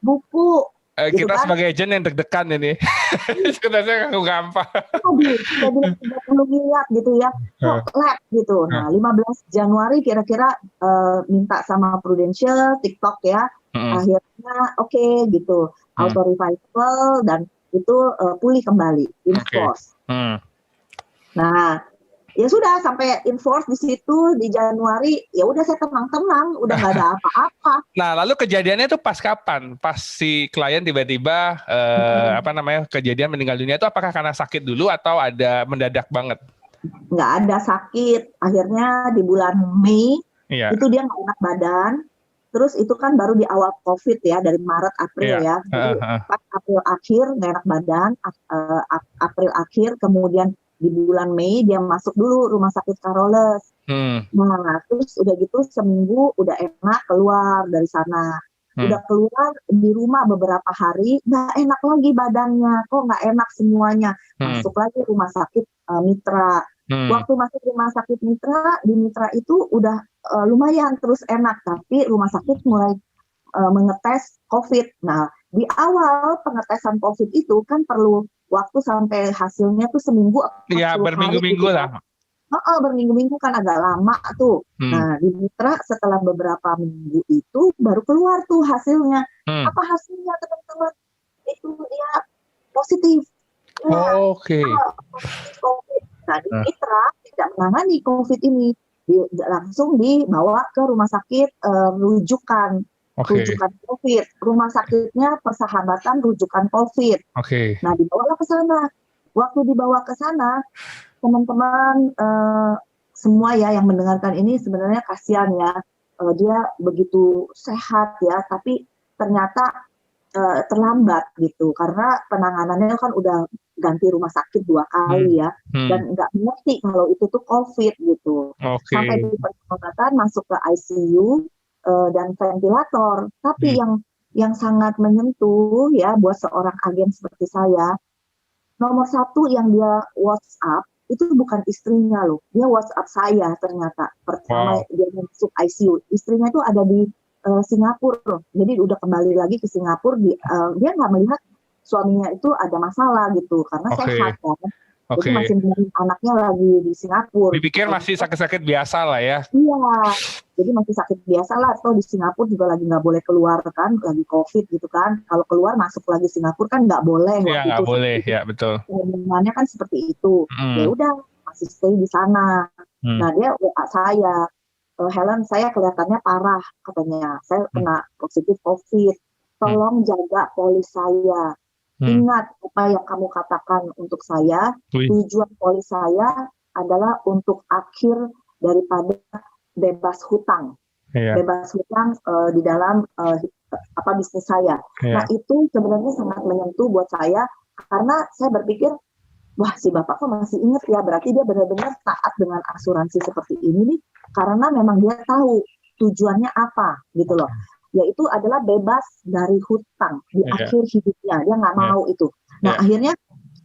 S2: buku gitu
S1: Kita
S2: kan.
S1: sebagai agent yang deg-degan ini. Sebenarnya aku gampang.
S2: Aduh, saya bilang 30 miliar gitu ya, kok lab gitu. Nah, 15 Januari kira-kira minta sama Prudential, TikTok ya, akhirnya oke, gitu, auto revival dan itu pulih kembali, enforce. Nah, ya sudah sampai enforce di situ di Januari, ya udah saya tenang-tenang, udah nggak ada apa-apa.
S1: Nah, lalu kejadiannya itu pas kapan? Pas si klien tiba-tiba kejadian meninggal dunia itu apakah karena sakit dulu atau ada mendadak banget?
S2: Nggak ada sakit. Akhirnya di bulan Mei itu dia nggak enak badan. Terus itu kan baru di awal COVID ya, dari Maret April ya. Jadi pas April akhir nggak enak badan, April akhir, kemudian di bulan Mei dia masuk dulu rumah sakit Carolus. Nah, terus udah gitu seminggu udah enak keluar dari sana. Udah keluar di rumah beberapa hari, nggak enak lagi badannya, kok nggak enak semuanya. Masuk lagi rumah sakit Mitra. Waktu masuk rumah sakit Mitra, di Mitra itu udah lumayan terus enak, tapi rumah sakit mulai mengetes COVID. Nah, di awal pengetesan COVID itu kan perlu waktu sampai hasilnya tuh seminggu.
S1: Iya, berminggu-minggu
S2: gitu,
S1: lah.
S2: Berminggu-minggu kan agak lama tuh. Nah, di Mitra setelah beberapa minggu itu baru keluar tuh hasilnya. Apa hasilnya teman-teman? Itu dia positif.
S1: Oke.
S2: COVID. Nah, di Mitra tidak menangani COVID ini. Langsung dibawa ke rumah sakit rujukan. Rujukan COVID. Rumah sakitnya Persahabatan Rujukan COVID. Nah, dibawa ke sana. Waktu dibawa ke sana, teman-teman semua ya yang mendengarkan ini sebenarnya kasihan ya, dia begitu sehat ya, tapi ternyata terlambat gitu karena penanganannya kan udah ganti rumah sakit 2 kali ya, dan nggak mengerti kalau itu tuh COVID gitu. Sampai di Persahabatan masuk ke ICU dan ventilator. Tapi yang sangat menyentuh ya buat seorang agen seperti saya, nomor 1 yang dia WhatsApp itu bukan istrinya loh, dia WhatsApp saya ternyata. Pertama dia masuk ICU, istrinya itu ada di Singapura loh. Jadi udah kembali lagi ke Singapura, dia nggak melihat suaminya itu ada masalah gitu, karena sehat kan. Jadi masih melihat anaknya lagi di Singapura.
S1: Dipikir masih sakit-sakit biasa lah ya.
S2: Iya, jadi masih sakit biasa lah, atau di Singapura juga lagi nggak boleh keluar kan, lagi COVID gitu kan. Kalau keluar masuk lagi Singapura kan nggak boleh.
S1: Iya, nggak boleh, ya betul.
S2: Hubungannya kan seperti itu. Ya udah, masih stay di sana. Nah, dia WA saya, Helen, saya kelihatannya parah katanya. Saya kena positif COVID. Tolong jaga polis saya. Ingat apa yang kamu katakan untuk saya. Tujuan polis saya adalah untuk akhir daripada bebas hutang. Bebas hutang di dalam bisnis saya. Nah, itu sebenarnya sangat menyentuh buat saya karena saya berpikir, wah, si bapak kok masih ingat ya, berarti dia benar-benar taat dengan asuransi seperti ini nih, karena memang dia tahu tujuannya apa gitu loh, yaitu adalah bebas dari hutang di akhir hidupnya, dia nggak mau itu. Nah, akhirnya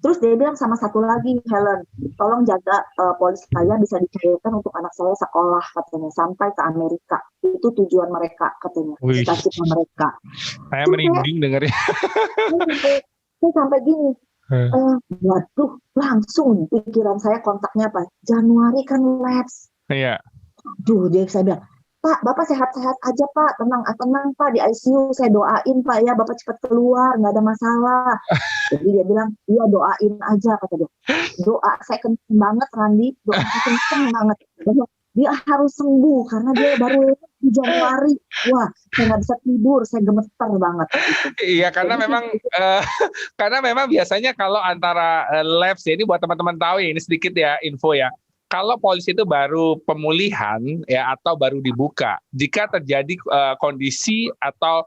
S2: terus dia bilang sama satu lagi, Helen, tolong jaga polis saya bisa dicairkan untuk anak saya sekolah katanya, sampai ke Amerika. Itu tujuan mereka katanya, cita-cita mereka.
S1: Saya merinding dengarnya.
S2: Saya sampai gini, waduh, langsung pikiran saya kontaknya apa? Januari kan lapse.
S1: Iya.
S2: Duh, saya bilang, Pak, Bapak sehat-sehat aja Pak, tenang Pak, di ICU saya doain Pak ya, Bapak cepat keluar, nggak ada masalah. Jadi dia bilang, iya doain aja, kata dia. Doa saya kenceng banget Randi, doa saya kenceng banget. Dia harus sembuh karena dia baru di Januari. Wah, saya nggak bisa tidur, saya gemeter banget.
S1: Iya, karena memang biasanya kalau antara labs ya, ini buat teman-teman tahu ya, ini sedikit ya info ya. Kalau polisi itu baru pemulihan ya atau baru dibuka, jika terjadi kondisi atau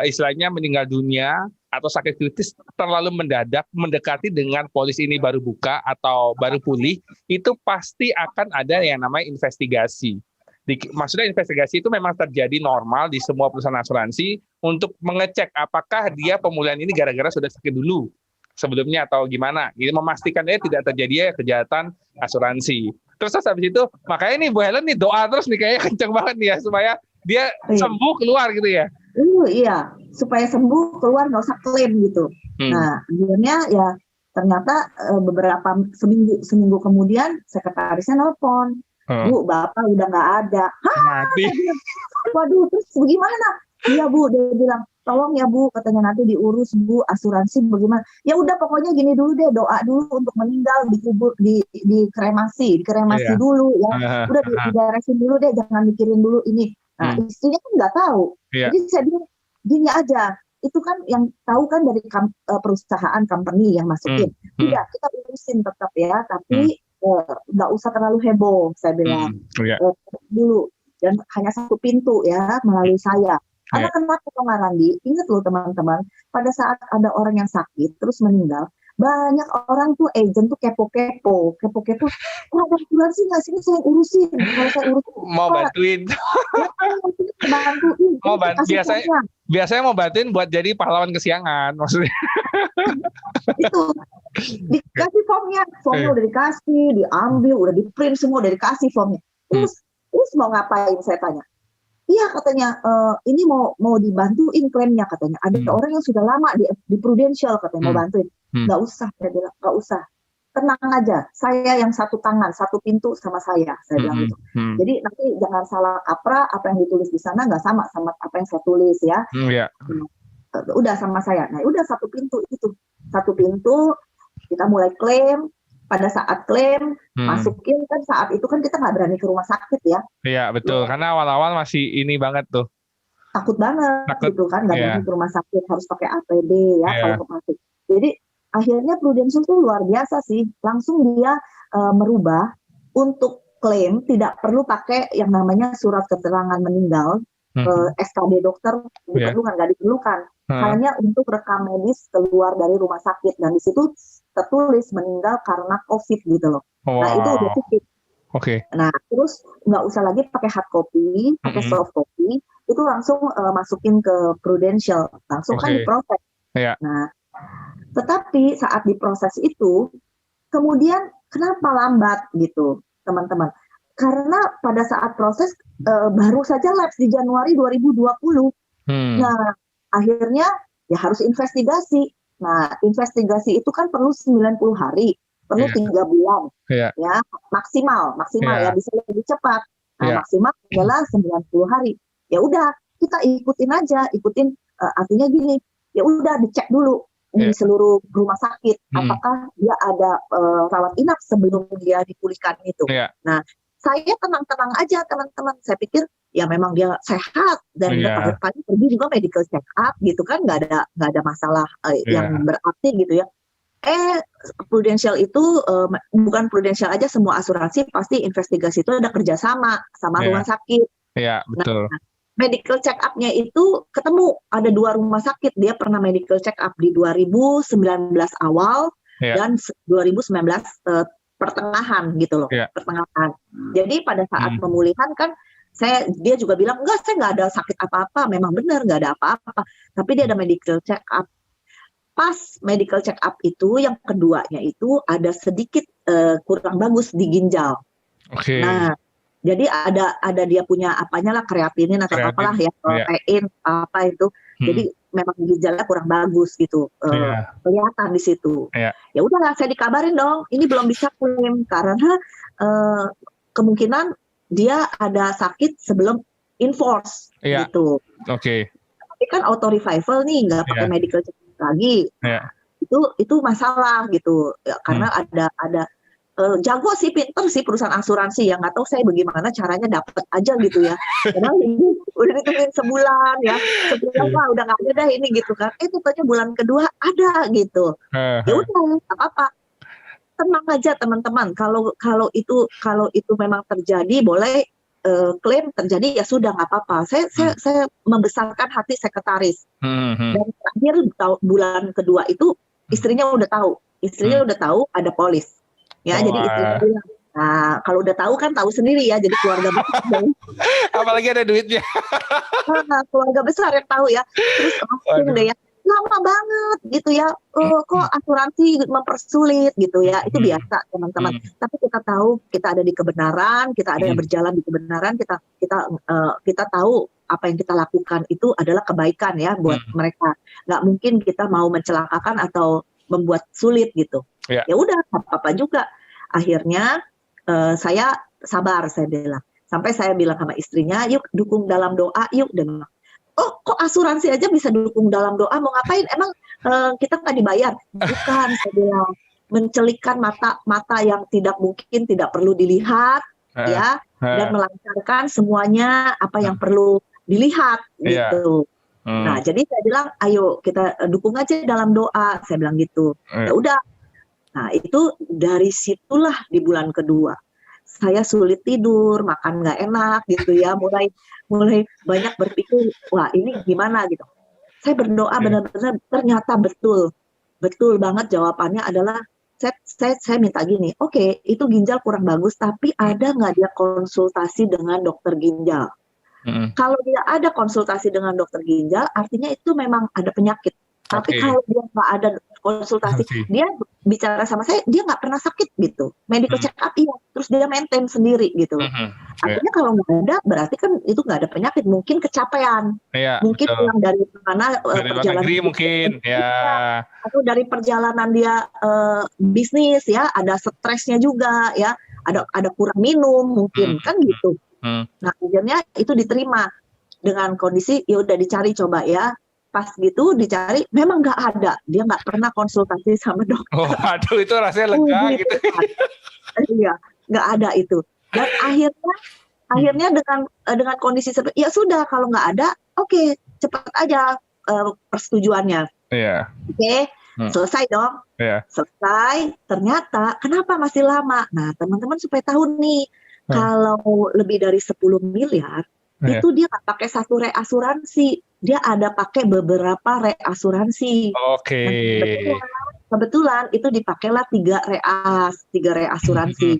S1: istilahnya meninggal dunia atau sakit kritis terlalu mendadak mendekati dengan polisi ini baru buka atau baru pulih, itu pasti akan ada yang namanya investigasi. Maksudnya investigasi itu memang terjadi normal di semua perusahaan asuransi untuk mengecek apakah dia pemulihan ini gara-gara sudah sakit dulu sebelumnya atau gimana. Ini memastikan dia tidak terjadi kejahatan asuransi. Terus habis itu, makanya nih Bu Helen nih doa terus nih kayaknya kenceng banget nih ya supaya dia sembuh keluar gitu ya.
S2: Iya, Iya, supaya sembuh keluar nggak usah klaim gitu. Nah, akhirnya ya ternyata beberapa seminggu kemudian sekretarisnya nelpon, Bu, Bapak udah nggak ada.
S1: Mati.
S2: Waduh, terus bagaimana? Iya Bu, dia bilang, tolong ya Bu, katanya nanti diurus Bu, asuransi bagaimana? Ya udah pokoknya gini dulu deh, doa dulu untuk meninggal, dikubur, dikremasi dulu ya. Udah diberesin dulu deh, jangan mikirin dulu ini. Nah, istrinya kan nggak tahu. Jadi saya bilang, gini aja, itu kan yang tahu kan dari perusahaan company yang masukin. Udah kita urusin tetap ya, tapi nggak usah terlalu heboh, saya bilang. Dulu dan hanya satu pintu ya melalui saya. Karena kenapa Bang Randi? Ingat loh teman-teman, pada saat ada orang yang sakit terus meninggal, banyak orang tuh agent tuh kepo-kepo, ada asuransi nggak sih, saya urusin. Kalau saya urusin
S1: mau bantuin.
S2: Bantuin.
S1: Mau biasanya mau bantuin buat jadi pahlawan kesiangan maksudnya.
S2: Itu dikasih formnya udah dikasih, diambil, udah di print semua, udah dikasih formnya. Terus mau ngapain, saya tanya. Iya katanya, ini mau dibantuin klaimnya katanya. Ada orang yang sudah lama di Prudential katanya mau bantuin. Nggak usah, saya bilang, nggak usah. Tenang aja, saya yang satu tangan, satu pintu sama saya bilang gitu. Jadi nanti jangan salah kaprah, apa yang ditulis di sana nggak sama apa yang saya tulis ya. Udah sama saya. Nah udah satu pintu itu. Satu pintu, kita mulai klaim. Pada saat klaim, masukin kan saat itu kan kita nggak berani ke rumah sakit ya.
S1: Iya betul, karena awal-awal masih ini banget tuh.
S2: Takut banget gitu kan, nggak berani ke rumah sakit, harus pakai APD ya kalau masuk. Jadi akhirnya Prudential tuh luar biasa sih, langsung dia merubah untuk klaim tidak perlu pakai yang namanya surat keterangan meninggal, SKD dokter diperlukan, nggak diperlukan. Hanya untuk rekam medis keluar dari rumah sakit, dan di situ tertulis meninggal karena COVID gitu loh. Nah itu udah cukup. Nah terus nggak usah lagi pakai hard copy, pakai soft copy, itu langsung masukin ke Prudential, langsung kan diproses. Nah tetapi saat diproses itu, kemudian kenapa lambat gitu teman-teman? Karena pada saat proses baru saja lapse di Januari 2020. Nah akhirnya ya harus investigasi. Nah, investigasi itu kan perlu 90 hari, perlu 3 bulan, ya maksimal ya bisa lebih cepat. Nah, maksimal adalah 90 hari. Ya udah, kita ikutin aja, artinya gini, ya udah dicek dulu di seluruh rumah sakit, apakah dia ada rawat inap sebelum dia dipulihkan itu. Nah, saya tenang-tenang aja teman-teman, saya pikir ya memang dia sehat dan pagi pergi juga medical check up gitu kan, nggak ada masalah yang berarti gitu ya. Prudential itu bukan Prudential aja, semua asuransi pasti investigasi itu ada kerjasama sama rumah sakit.
S1: Betul.
S2: Nah, medical check up-nya itu ketemu ada 2 rumah sakit, dia pernah medical check up di 2019 awal dan 2019 pertengahan gitu loh, pertengahan. Jadi pada saat pemulihan kan dia juga bilang enggak, saya nggak ada sakit apa-apa, memang benar nggak ada apa-apa, tapi dia ada medical check up. Pas medical check up itu yang keduanya itu ada sedikit kurang bagus di ginjal. Nah jadi ada dia punya apanya lah, kreatinin atau apalah ya, protein apa itu. Jadi memang ginjalnya kurang bagus gitu, kelihatan di situ. Ya udahlah, saya dikabarin dong, ini belum bisa klaim karena kemungkinan dia ada sakit sebelum enforce gitu. Tapi kan auto revival nih, nggak pakai medical check lagi. Itu masalah gitu ya, karena ada jago sih, pinter sih perusahaan asuransi yang nggak tahu saya bagaimana caranya dapat aja gitu ya. Padahal ini udah ditungguin sebulan lah udah nggak ada dah ini gitu kan. Tentunya bulan kedua ada gitu. Ya udah nggak apa-apa. Tenang aja teman-teman. Kalau itu memang terjadi, boleh klaim terjadi ya sudah nggak apa-apa. Saya membesarkan hati sekretaris. Dan terakhir bulan kedua itu istrinya udah tahu ada polis. Ya, jadi istrinya bilang, nah kalau udah tahu kan tahu sendiri ya, jadi keluarga besar.
S1: Apalagi ada duitnya.
S2: Keluarga besar yang tahu ya. Terus langsung deh ya, lama banget gitu ya. Kok asuransi mempersulit gitu ya. Itu biasa teman-teman. Tapi kita tahu kita ada di kebenaran, kita ada berjalan di kebenaran, kita tahu apa yang kita lakukan itu adalah kebaikan ya buat mereka. Nggak mungkin kita mau mencelakakan atau membuat sulit gitu.
S1: Ya.
S2: Ya udah, apa-apa juga. Akhirnya saya sabar, saya bilang. Sampai saya bilang sama istrinya, yuk dukung dalam doa, yuk. Dia bilang, oh kok asuransi aja bisa dukung dalam doa, mau ngapain? Emang kita nggak dibayar? Bukan, saya bilang. Mencelikkan mata yang tidak mungkin, tidak perlu dilihat, ya, dan melancarkan semuanya apa yang perlu dilihat, gitu. Nah, jadi saya bilang, ayo kita dukung aja dalam doa, saya bilang gitu. Ya udah. Nah, itu dari situlah di bulan kedua. Saya sulit tidur, makan nggak enak gitu ya, mulai banyak berpikir, wah ini gimana gitu. Saya berdoa benar-benar ternyata betul banget jawabannya adalah saya minta gini, oke, itu ginjal kurang bagus, tapi ada nggak dia konsultasi dengan dokter ginjal? Kalau dia ada konsultasi dengan dokter ginjal, artinya itu memang ada penyakit. Tapi kalau dia nggak ada konsultasi, dia bicara sama saya, dia nggak pernah sakit gitu. Medical check up iya, terus dia maintain sendiri gitu. Artinya kalau nggak ada, berarti kan itu nggak ada penyakit, mungkin kecapean, mungkin pulang dari mana perjalanan
S1: negeri mungkin, ya.
S2: Atau dari perjalanan dia bisnis ya, ada stresnya juga ya, ada kurang minum mungkin kan gitu. Nah akhirnya itu diterima dengan kondisi ya udah dicari coba ya. Pas gitu dicari, memang nggak ada. Dia nggak pernah konsultasi sama dokter.
S1: Oh, aduh itu rasanya lega gitu.
S2: Iya, nggak ada itu. Dan akhirnya dengan kondisi seperti, ya sudah kalau nggak ada, oke, cepat aja persetujuannya.
S1: Iya.
S2: Oke, selesai dong. Selesai. Ternyata kenapa masih lama? Nah, teman-teman supaya tahu nih, kalau lebih dari 10 miliar, itu dia nggak pakai satu reasuransi. Dia ada pakai beberapa reasuransi.
S1: Oke.
S2: Kebetulan itu dipakailah 3 reasuransi.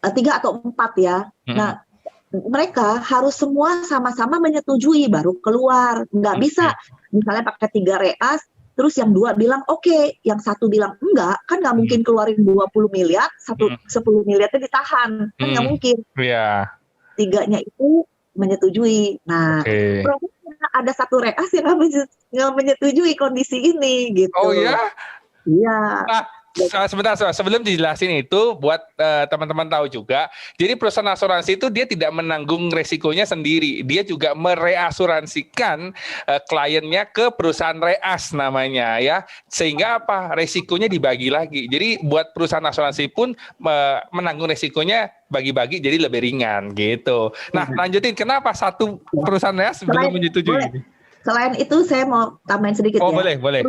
S2: 3 atau 4 ya. Nah, mereka harus semua sama-sama menyetujui baru keluar. Nggak bisa misalnya pakai 3 reas, terus yang 2 bilang oke, yang 1 bilang enggak, kan nggak mungkin keluarin 20 miliar, 10 miliarnya ditahan. Kan nggak mungkin.
S1: Iya.
S2: 3-nya itu menyetujui. Nah, prosesnya ada 1 reas yang nggak menyetujui kondisi ini gitu.
S1: Oh ya?
S2: Iya.
S1: Nah, sebentar, sebelum dijelasin itu buat teman-teman tahu juga. Jadi perusahaan asuransi itu dia tidak menanggung resikonya sendiri. Dia juga mereasuransikan kliennya ke perusahaan reas namanya ya. Sehingga apa? Resikonya dibagi lagi. Jadi buat perusahaan asuransi pun menanggung resikonya bagi-bagi jadi lebih ringan gitu. Nah, lanjutin kenapa satu perusahaan reas belum menyetujui?
S2: Selain itu saya mau tambahin sedikit ya.
S1: Boleh.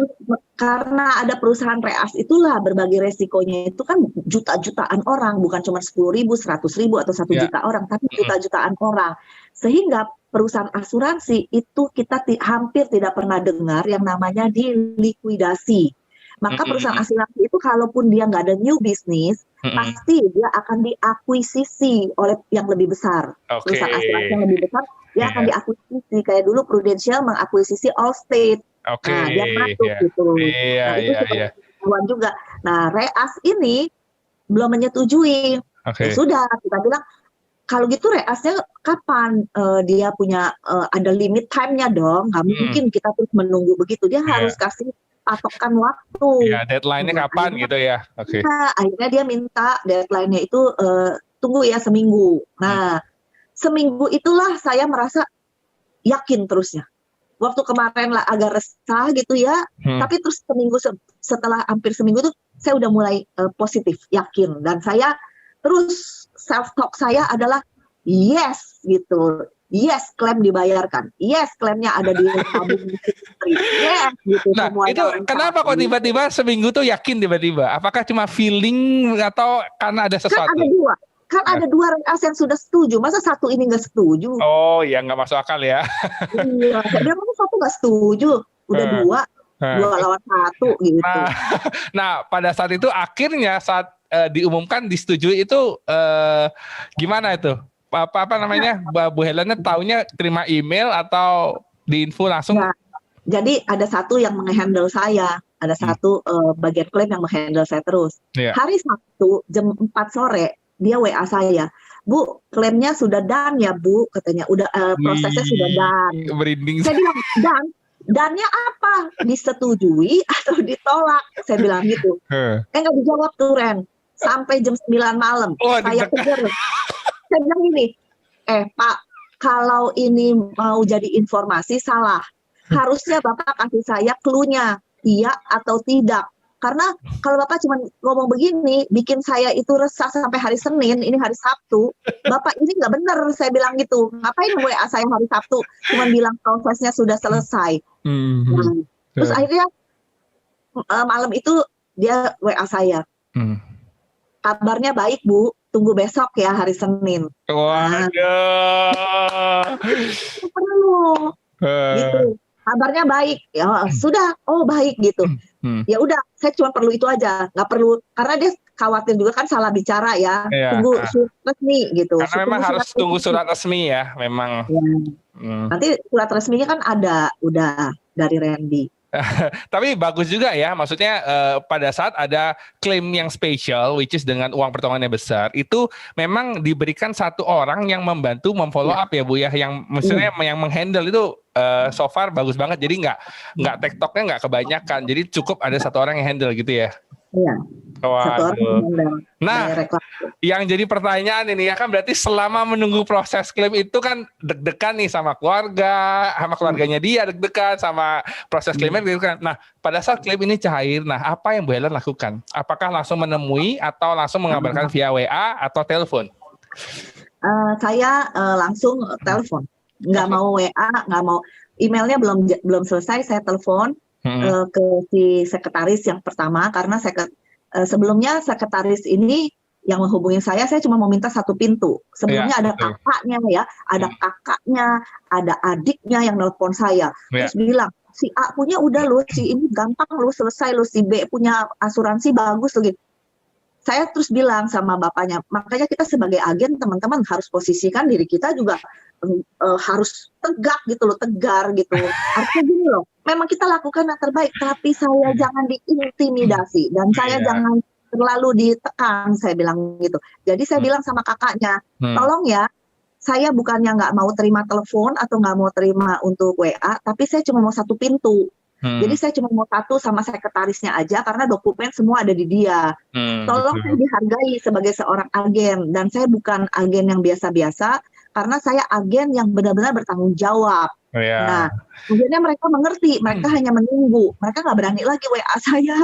S2: Karena ada perusahaan reas itulah berbagi resikonya itu kan juta-jutaan orang, bukan cuma 10.000, 100.000 atau 1 juta orang, tapi juta-jutaan orang. Sehingga perusahaan asuransi itu kita hampir tidak pernah dengar yang namanya dilikuidasi. Maka perusahaan asuransi itu kalaupun dia nggak ada new business, pasti dia akan diakuisisi oleh yang lebih besar. Perusahaan asuransi yang lebih besar, dia akan diakuisisi. Kayak dulu Prudential mengakuisisi Allstate. Nah, dia masuk gitu. Nah, itu ketahuan juga. Nah, reas ini belum menyetujui. Ya sudah, kita bilang, kalau gitu reasnya kapan dia punya ada limit time-nya dong. Nggak mungkin kita terus menunggu begitu. Dia harus kasih patokan waktu.
S1: Ya, deadline-nya kapan gitu ya.
S2: Akhirnya dia minta deadline-nya itu tunggu ya seminggu. Nah, seminggu itulah saya merasa yakin terusnya. Waktu kemarin lah agak resah gitu ya, tapi terus seminggu setelah hampir seminggu tuh saya udah mulai positif, yakin. Dan saya terus self-talk saya adalah yes gitu. Yes, klaim dibayarkan. Yes, klaimnya ada di tabung istri. Yes, gitu.
S1: Nah, itu kenapa kok tiba-tiba seminggu tuh yakin tiba-tiba? Apakah cuma feeling atau karena ada sesuatu?
S2: Kan ada 2 reas yang sudah setuju. Masa 1 ini nggak setuju?
S1: Oh, ya nggak masuk akal ya.
S2: Iya, dia masa 1 nggak setuju. Udah 2 lawan 1 gitu.
S1: Nah, pada saat itu akhirnya saat diumumkan disetujui itu gimana itu? Apa namanya, Bu Helena taunya terima email atau diinfo langsung?
S2: Ya, jadi ada 1 yang menghandle saya, ada 1 bagian klaim yang menghandle saya terus. Hari Sabtu jam 4 sore dia WA saya, Bu, klaimnya sudah done ya Bu, katanya udah prosesnya sudah done.
S1: Merinding.
S2: Saya bilang done-nya apa? Disetujui atau ditolak? Saya bilang gitu. Nggak dijawab tuh Ren, sampai jam 9 malam. Saya kejar. Saya bilang gini, Pak, kalau ini mau jadi informasi salah. Harusnya Bapak kasih saya clue-nya, iya atau tidak. Karena kalau Bapak cuma ngomong begini, bikin saya itu resah sampai hari Senin, ini hari Sabtu. Bapak ini nggak benar, saya bilang gitu. Ngapain WA saya hari Sabtu, cuma bilang prosesnya sudah selesai. Terus akhirnya malam itu dia WA saya. Kabarnya baik Bu, tunggu besok ya hari Senin.
S1: Waduh.
S2: Perlu. Gitu. Kabarnya baik, ya sudah, oh baik gitu. Ya udah, saya cuma perlu itu aja, nggak perlu karena dia khawatir juga kan salah bicara ya. Tunggu surat resmi gitu.
S1: Karena memang harus tunggu surat resmi ya, memang.
S2: Ya. Nanti surat resminya kan ada, udah dari Randy.
S1: Tapi bagus juga ya, maksudnya pada saat ada klaim yang spesial, which is dengan uang potongannya besar, itu memang diberikan satu orang yang membantu memfollow up ya Bu ya, yang maksudnya yang menghandle itu so far bagus banget, jadi nggak tektoknya nggak kebanyakan, jadi cukup ada satu orang yang handle gitu ya.
S2: Iya.
S1: Waduh. Nah, yang jadi pertanyaan ini ya kan berarti selama menunggu proses klaim itu kan deg-degan nih sama keluarga, sama keluarganya dia deg-degan, sama proses klaimnya deg-degan. Nah, pada saat klaim ini cair, nah apa yang Bu Helen lakukan? Apakah langsung menemui atau langsung mengabarkan via WA atau telepon?
S2: Saya langsung telepon, nggak mau WA, nggak mau emailnya belum selesai, saya telepon. Ke si sekretaris yang pertama karena sebelumnya sekretaris ini yang menghubungi saya cuma mau minta satu pintu. Sebelumnya ada kakaknya ya, ada kakaknya, ada adiknya yang nelpon saya. Terus bilang, si A punya udah lo, si ini gampang lo selesai lo, si B punya asuransi bagus lo gitu. Saya terus bilang sama bapaknya, makanya kita sebagai agen teman-teman harus posisikan diri kita juga harus tegak gitu loh, tegar gitu. Artinya gini loh, memang kita lakukan yang terbaik, tapi saya jangan diintimidasi dan saya jangan terlalu ditekan, saya bilang gitu. Jadi saya bilang sama kakaknya, tolong ya, saya bukannya nggak mau terima telepon atau nggak mau terima untuk WA, tapi saya cuma mau satu pintu. Jadi saya cuma mau satu sama sekretarisnya aja karena dokumen semua ada di dia. Tolong saya dihargai sebagai seorang agen dan saya bukan agen yang biasa-biasa karena saya agen yang benar-benar bertanggung jawab. Nah, akhirnya mereka mengerti, mereka hanya menunggu, mereka nggak berani lagi WA saya.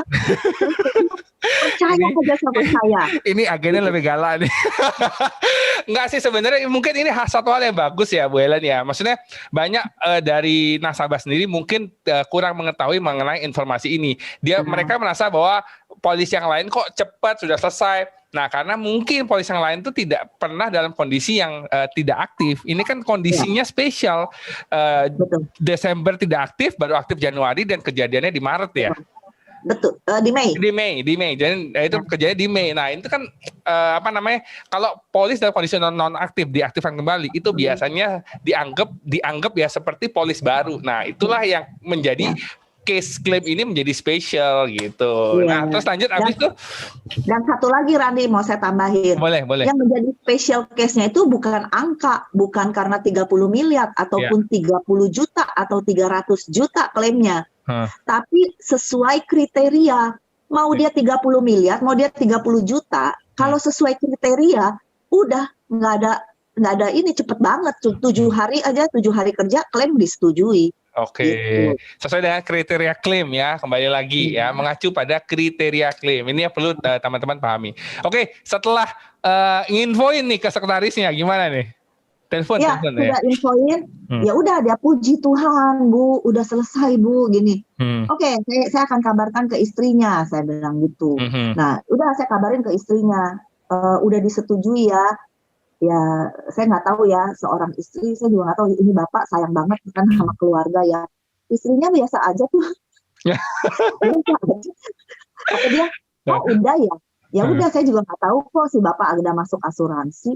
S2: Percaya saja sama saya.
S1: Ini agennya lebih galak nih. Enggak sih sebenarnya, mungkin ini satu hal yang bagus ya Bu Helen ya. Maksudnya banyak dari nasabah sendiri mungkin kurang mengetahui mengenai informasi ini. Mereka merasa bahwa polis yang lain kok cepat sudah selesai. Nah, karena mungkin polis yang lain itu tidak pernah dalam kondisi yang tidak aktif. Ini kan kondisinya spesial. Desember tidak aktif, baru aktif Januari dan kejadiannya di Maret ya.
S2: Betul, di Mei.
S1: Di Mei. Jadi itu kejadian di Mei. Nah, itu kan kalau polis dalam kondisi non aktif diaktifkan kembali, itu biasanya dianggap ya seperti polis baru. Nah, itulah yang menjadi case claim ini menjadi spesial gitu. Nah, terus lanjut abis itu.
S2: Dan satu lagi Randy mau saya tambahin.
S1: Boleh.
S2: Yang menjadi special case-nya itu bukan angka, bukan karena 30 miliar ataupun 30 juta atau 300 juta klaimnya. Tapi sesuai kriteria. Mau dia 30 miliar, mau dia 30 juta, kalau sesuai kriteria udah nggak ada ini, cepet banget. 7 hari aja, 7 hari kerja klaim disetujui.
S1: Oke, sesuai dengan kriteria klaim ya, kembali lagi ya, mengacu pada kriteria klaim. Ini yang perlu teman-teman pahami. Oke, setelah nginfoin nih ke sekretarisnya, gimana nih? Telepon
S2: ya. Infoin, ya udah dia puji Tuhan Bu, udah selesai Bu, gini. Oke, saya akan kabarkan ke istrinya, saya bilang gitu. Nah, udah saya kabarin ke istrinya, udah disetujui ya. Ya, saya nggak tahu ya, seorang istri, saya juga nggak tahu, ini bapak sayang banget kan sama keluarga ya. Istrinya biasa aja tuh. Biasa aja. Kata dia, oh udah ya. Ya udah, saya juga nggak tahu kok si bapak ada masuk asuransi.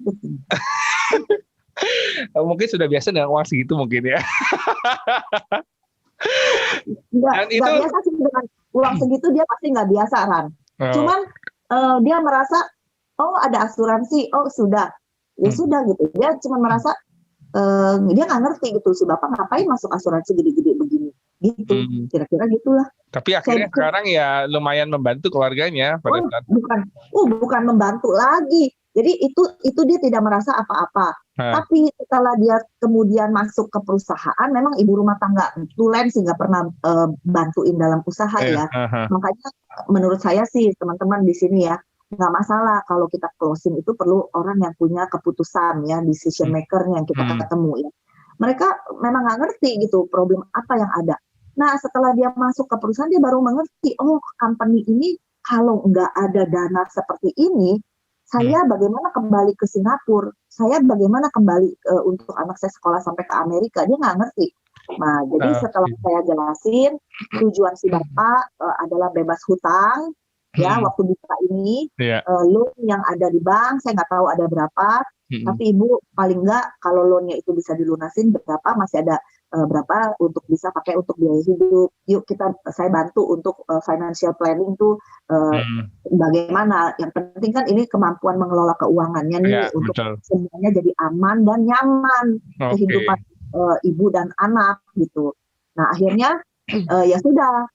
S1: Mungkin sudah biasa dengan uang segitu mungkin ya.
S2: Nggak biasa sih dengan uang segitu, dia pasti nggak biasa Ran. Cuman dia merasa, oh ada asuransi, oh sudah, ya sudah gitu. Dia cuma merasa dia nggak ngerti gitu, si bapak ngapain masuk asuransi gede-gede begini, gitu. Kira-kira gitulah.
S1: Tapi akhirnya sekarang ya lumayan membantu keluarganya pada saat.
S2: Bukan membantu lagi. Jadi itu dia tidak merasa apa-apa. Tapi setelah dia kemudian masuk ke perusahaan, memang ibu rumah tangga tulen sih nggak pernah bantuin dalam usaha ya. Makanya menurut saya sih teman-teman di sini ya, nggak masalah kalau kita closing itu perlu orang yang punya keputusan ya, decision maker-nya yang kita ketemu ya. Mereka memang nggak ngerti gitu problem apa yang ada. Nah setelah dia masuk ke perusahaan dia baru mengerti, oh company ini kalau nggak ada dana seperti ini, saya bagaimana kembali ke Singapura, saya bagaimana kembali untuk anak saya sekolah sampai ke Amerika, dia nggak ngerti. Nah jadi setelah saya jelasin tujuan si bapak adalah bebas hutang. Ya, waktu buka ini loan yang ada di bank saya nggak tahu ada berapa, tapi ibu paling nggak kalau loannya itu bisa dilunasin berapa, masih ada berapa untuk bisa pakai untuk biaya hidup. Yuk saya bantu untuk financial planning tuh bagaimana. Yang penting kan ini kemampuan mengelola keuangannya nih untuk semuanya jadi aman dan nyaman kehidupan ibu dan anak gitu. Nah akhirnya ya sudah.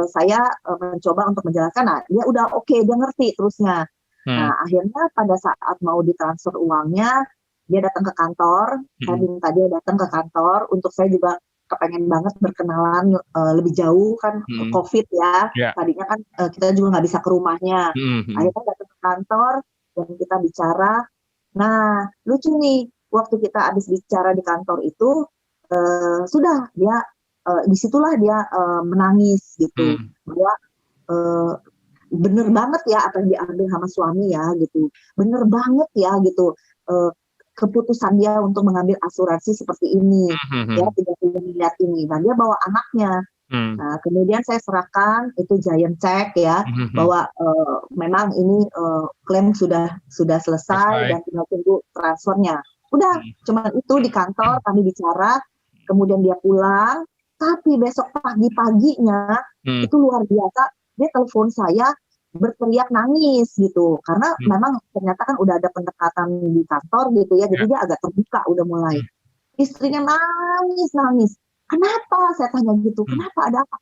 S2: Saya mencoba untuk menjelaskan, nah dia udah oke, dia ngerti terusnya. Nah akhirnya pada saat mau ditransfer uangnya, dia datang ke kantor, saya minta dia datang ke kantor, untuk saya juga kepengen banget berkenalan lebih jauh kan, COVID ya, tadinya kan kita juga nggak bisa ke rumahnya. Akhirnya datang ke kantor, dan kita bicara, nah lucu nih, waktu kita habis bicara di kantor itu, sudah dia disitulah dia menangis gitu, bahwa bener banget ya apa yang diambil sama suami ya gitu, bener banget ya gitu keputusan dia untuk mengambil asuransi seperti ini ya 30 miliar ini. Nah dia bawa anaknya. Nah kemudian saya serahkan itu giant check ya, bahwa memang ini klaim sudah selesai dan tinggal tunggu transfernya. Udah cuman itu di kantor kami bicara, kemudian dia pulang. Tapi besok pagi-paginya itu luar biasa, dia telepon saya berteriak nangis gitu, karena memang ternyata kan udah ada pendekatan di kantor gitu ya, jadi dia agak terbuka udah mulai. Istrinya nangis. Kenapa? Saya tanya gitu, kenapa, ada apa?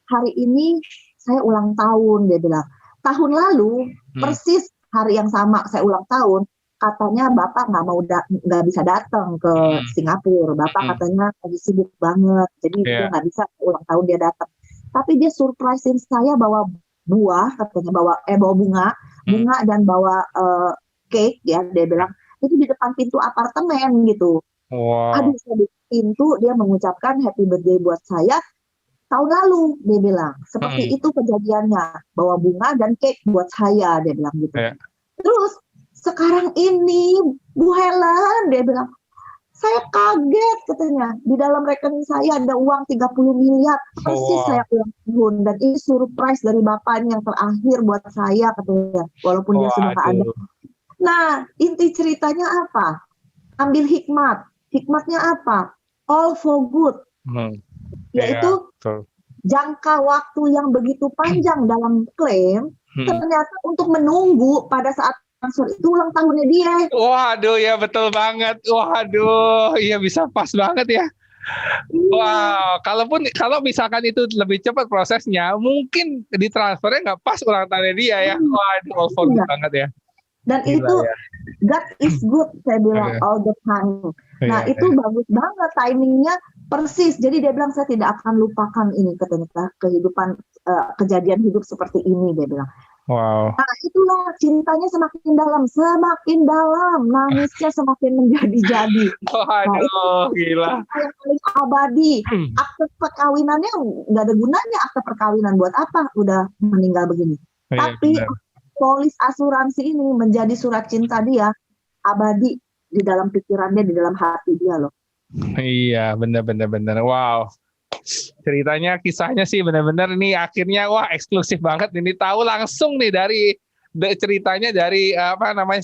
S2: Hari ini saya ulang tahun, dia bilang. Tahun lalu persis hari yang sama saya ulang tahun, katanya bapak nggak bisa datang ke Singapura, bapak katanya lagi sibuk banget, jadi dia nggak bisa ulang tahun dia datang. Tapi dia surprisein saya bawa buah, katanya bawa bunga dan bawa cake ya, dia bilang itu di depan pintu apartemen gitu. Aduh, di pintu dia mengucapkan happy birthday buat saya tahun lalu, dia bilang seperti itu kejadiannya, bawa bunga dan cake buat saya, dia bilang gitu. Terus sekarang ini Bu Helen, dia bilang, saya kaget katanya, di dalam rekening saya ada uang 30 miliar, persis saya ulang tahun, dan ini surprise dari bapaknya yang terakhir buat saya katanya, walaupun dia sudah nggak ada. Nah, inti ceritanya apa? Ambil hikmatnya apa? All for good, yaitu jangka waktu yang begitu panjang dalam klaim, ternyata untuk menunggu pada saat transfer itu ulang tahunnya dia.
S1: Waduh, ya betul banget. Waduh, iya bisa pas banget ya. Wow, kalau misalkan itu lebih cepat prosesnya, mungkin ditransfernya nggak pas ulang tahunnya dia ya. Waduh, all for good banget ya.
S2: Dan gila, itu ya. God is good, saya bilang all the time. Nah itu bagus banget timingnya persis. Jadi dia bilang saya tidak akan lupakan ini katanya, kehidupan kejadian hidup seperti ini, dia bilang.
S1: Wow.
S2: Nah itulah cintanya semakin dalam, nangisnya semakin menjadi-jadi.
S1: Waduh,
S2: nah, itu
S1: gila.
S2: Yang paling abadi. Akte perkawinannya nggak ada gunanya, akte perkawinan buat apa? Udah meninggal begini. Tapi polis asuransi ini menjadi surat cinta dia, abadi di dalam pikirannya, di dalam hati dia loh.
S1: Iya, benar. Wow. Ceritanya, kisahnya sih benar-benar nih akhirnya wah eksklusif banget. Ini tahu langsung nih dari ceritanya dari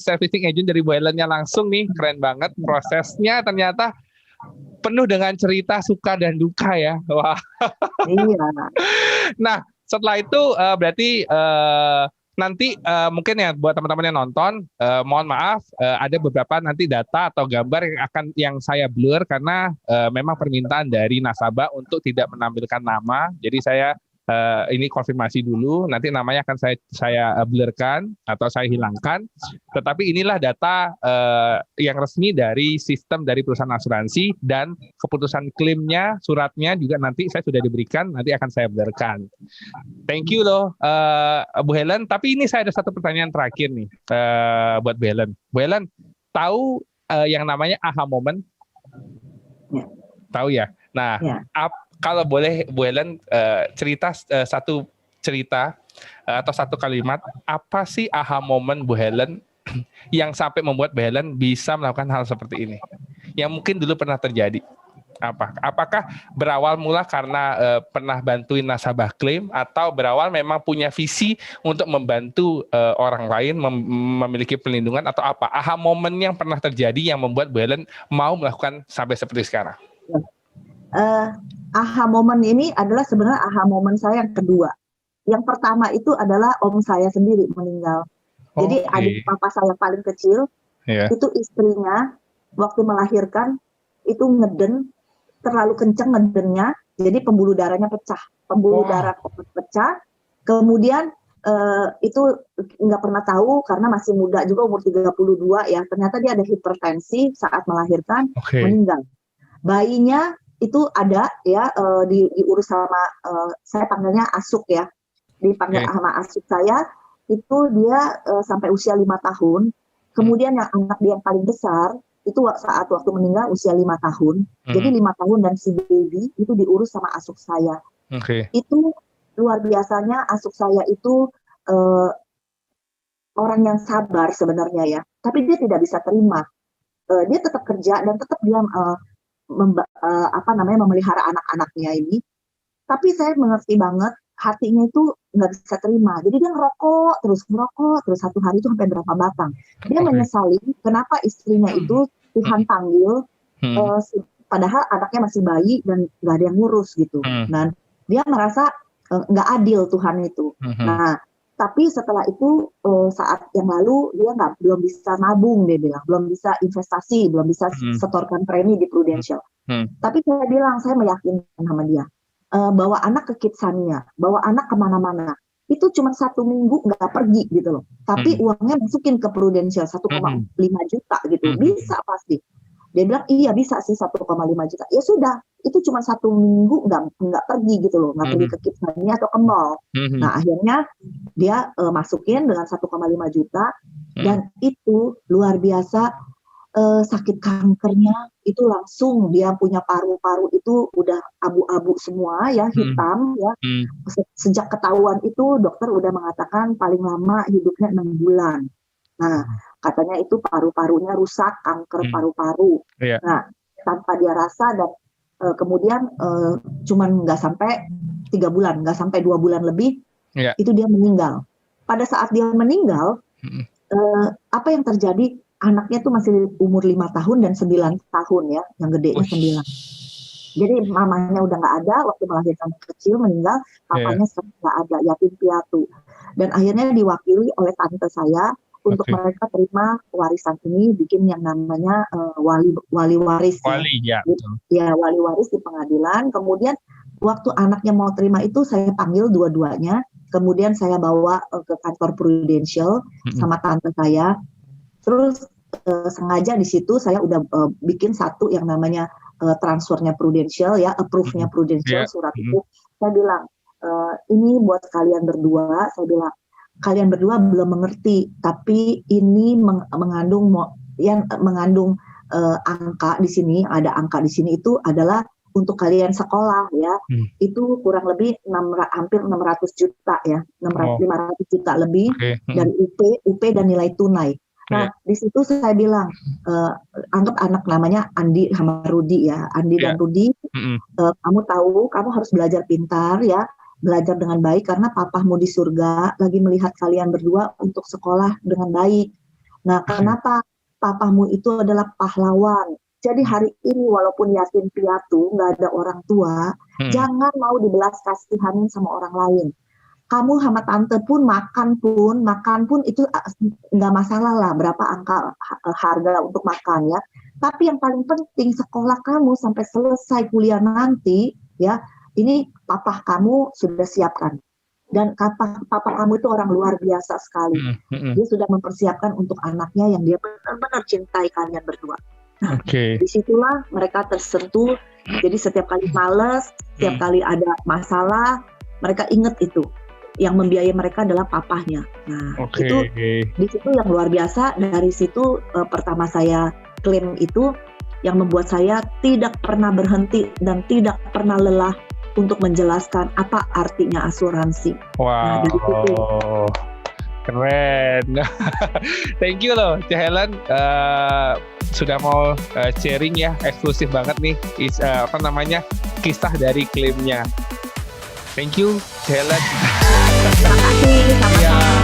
S1: servicing agent dari Bu Helen-nya langsung nih, keren banget prosesnya, ternyata penuh dengan cerita suka dan duka ya. Wah.
S2: Iya.
S1: Nah, setelah itu berarti nanti mungkin ya buat teman-teman yang nonton, mohon maaf ada beberapa nanti data atau gambar yang saya blur karena memang permintaan dari nasabah untuk tidak menampilkan nama. Jadi saya ini konfirmasi dulu, nanti namanya akan saya blurkan atau saya hilangkan. Tetapi inilah data yang resmi dari sistem dari perusahaan asuransi dan keputusan klaimnya, suratnya juga nanti saya sudah diberikan, nanti akan saya blurkan. Thank you loh Bu Helen. Tapi ini saya ada satu pertanyaan terakhir nih buat Bu Helen. Bu Helen, tahu yang namanya aha moment?
S2: Ya.
S1: Tahu ya? Nah,
S2: ya.
S1: Kalau boleh Bu Helen cerita satu cerita atau satu kalimat, apa sih aha moment Bu Helen yang sampai membuat Bu Helen bisa melakukan hal seperti ini? Yang mungkin dulu pernah terjadi. Apakah berawal mula karena pernah bantuin nasabah klaim atau berawal memang punya visi untuk membantu orang lain memiliki perlindungan atau apa? Aha moment yang pernah terjadi yang membuat Bu Helen mau melakukan sampai seperti sekarang.
S2: Aha moment ini adalah sebenarnya aha moment saya yang kedua. Yang pertama itu adalah om saya sendiri meninggal. Jadi adik papa saya paling kecil, itu istrinya waktu melahirkan itu ngeden, terlalu kenceng ngedennya, jadi pembuluh darahnya pecah. Pembuluh darah pecah, kemudian itu nggak pernah tahu karena masih muda juga, umur 32 ya. Ternyata dia ada hipertensi saat melahirkan, meninggal. Bayinya itu ada ya diurus sama saya panggilnya Asuk ya, dipanggil sama Asuk saya itu dia sampai usia 5 tahun. Kemudian yang anak dia yang paling besar itu saat waktu meninggal usia 5 tahun. Jadi 5 tahun dan si baby itu diurus sama Asuk saya. Itu luar biasanya Asuk saya itu orang yang sabar sebenarnya ya, tapi dia tidak bisa terima. Dia tetap kerja dan tetap dia memelihara anak-anaknya ini, tapi saya mengerti banget hatinya itu nggak bisa terima. Jadi dia ngerokok terus satu hari itu sampai berapa batang. Dia menyesali kenapa istrinya itu Tuhan panggil, padahal anaknya masih bayi dan nggak ada yang ngurus gitu. Dan dia merasa nggak adil Tuhan itu. Nah, tapi setelah itu saat yang lalu dia belum bisa nabung, dia bilang belum bisa investasi, belum bisa setorkan premi di Prudential. Tapi saya bilang, saya meyakinkan sama dia bawa anak ke Kidsania, bawa anak kemana-mana, itu cuma 1 minggu nggak pergi gitu loh. Tapi uangnya masukin ke Prudential 1,5 juta gitu, bisa pasti. Dia bilang iya bisa sih 1,5 juta. Ya sudah, itu cuma 1 minggu nggak pergi gitu loh, nggak pergi ke Kidsania atau ke mall. Nah akhirnya dia masukin dengan 1,5 juta dan itu luar biasa. Sakit kankernya itu langsung dia punya paru-paru itu udah abu-abu semua ya, hitam ya. Sejak ketahuan itu dokter udah mengatakan paling lama hidupnya 6 bulan. Nah katanya itu paru-parunya rusak, kanker paru-paru. Nah tanpa dia rasa dan kemudian cuman nggak sampai 3 bulan, nggak sampai 2 bulan lebih itu dia meninggal. Pada saat dia meninggal apa yang terjadi? Anaknya tuh masih umur 5 tahun dan 9 tahun ya, yang gedenya 9. Jadi mamanya udah nggak ada waktu melahirkan kecil, meninggal, papanya nggak ada, yatim piatu. Dan akhirnya diwakili oleh tante saya untuk mereka terima warisan ini, bikin yang namanya wali waris. Wali waris di pengadilan. Kemudian waktu anaknya mau terima itu saya panggil dua-duanya, kemudian saya bawa ke kantor Prudential sama tante saya. Terus sengaja di situ saya udah bikin satu yang namanya transfernya Prudential ya, approve-nya Prudential, surat itu. Saya bilang ini buat kalian berdua. Saya bilang kalian berdua belum mengerti, tapi ini mengandung angka di sini, ada angka di sini itu adalah untuk kalian sekolah ya. Itu kurang lebih hampir 600 juta ya, 500 juta lebih dari UP dan nilai tunai. Nah, di situ saya bilang, anggap anak namanya Andi sama Rudi ya, Andi dan Rudi, kamu tahu, kamu harus belajar pintar ya, belajar dengan baik, karena papamu di surga lagi melihat kalian berdua untuk sekolah dengan baik. Nah, kenapa papamu itu adalah pahlawan? Jadi hari ini walaupun yatim piatu, nggak ada orang tua, jangan mau dibelas kasihanin sama orang lain. kamu sama tante pun makan pun itu nggak masalah lah berapa angka harga untuk makan ya. Tapi yang paling penting sekolah kamu sampai selesai kuliah nanti ya, ini papa kamu sudah siapkan. Dan papa kamu itu orang luar biasa sekali. Dia sudah mempersiapkan untuk anaknya yang dia benar-benar cintai kalian berdua. Nah, disitulah mereka tersentuh. Jadi setiap kali males, setiap kali ada masalah, mereka ingat itu. Yang membiayai mereka adalah papahnya. Nah, itu di situ yang luar biasa. Dari situ pertama saya klaim itu yang membuat saya tidak pernah berhenti dan tidak pernah lelah untuk menjelaskan apa artinya asuransi.
S1: Wow, keren. Thank you loh, Cik Helen. Sudah mau sharing ya, eksklusif banget nih, kisah dari klaimnya. Thank you, Cik Helen.
S2: Terima kasih, sama-sama.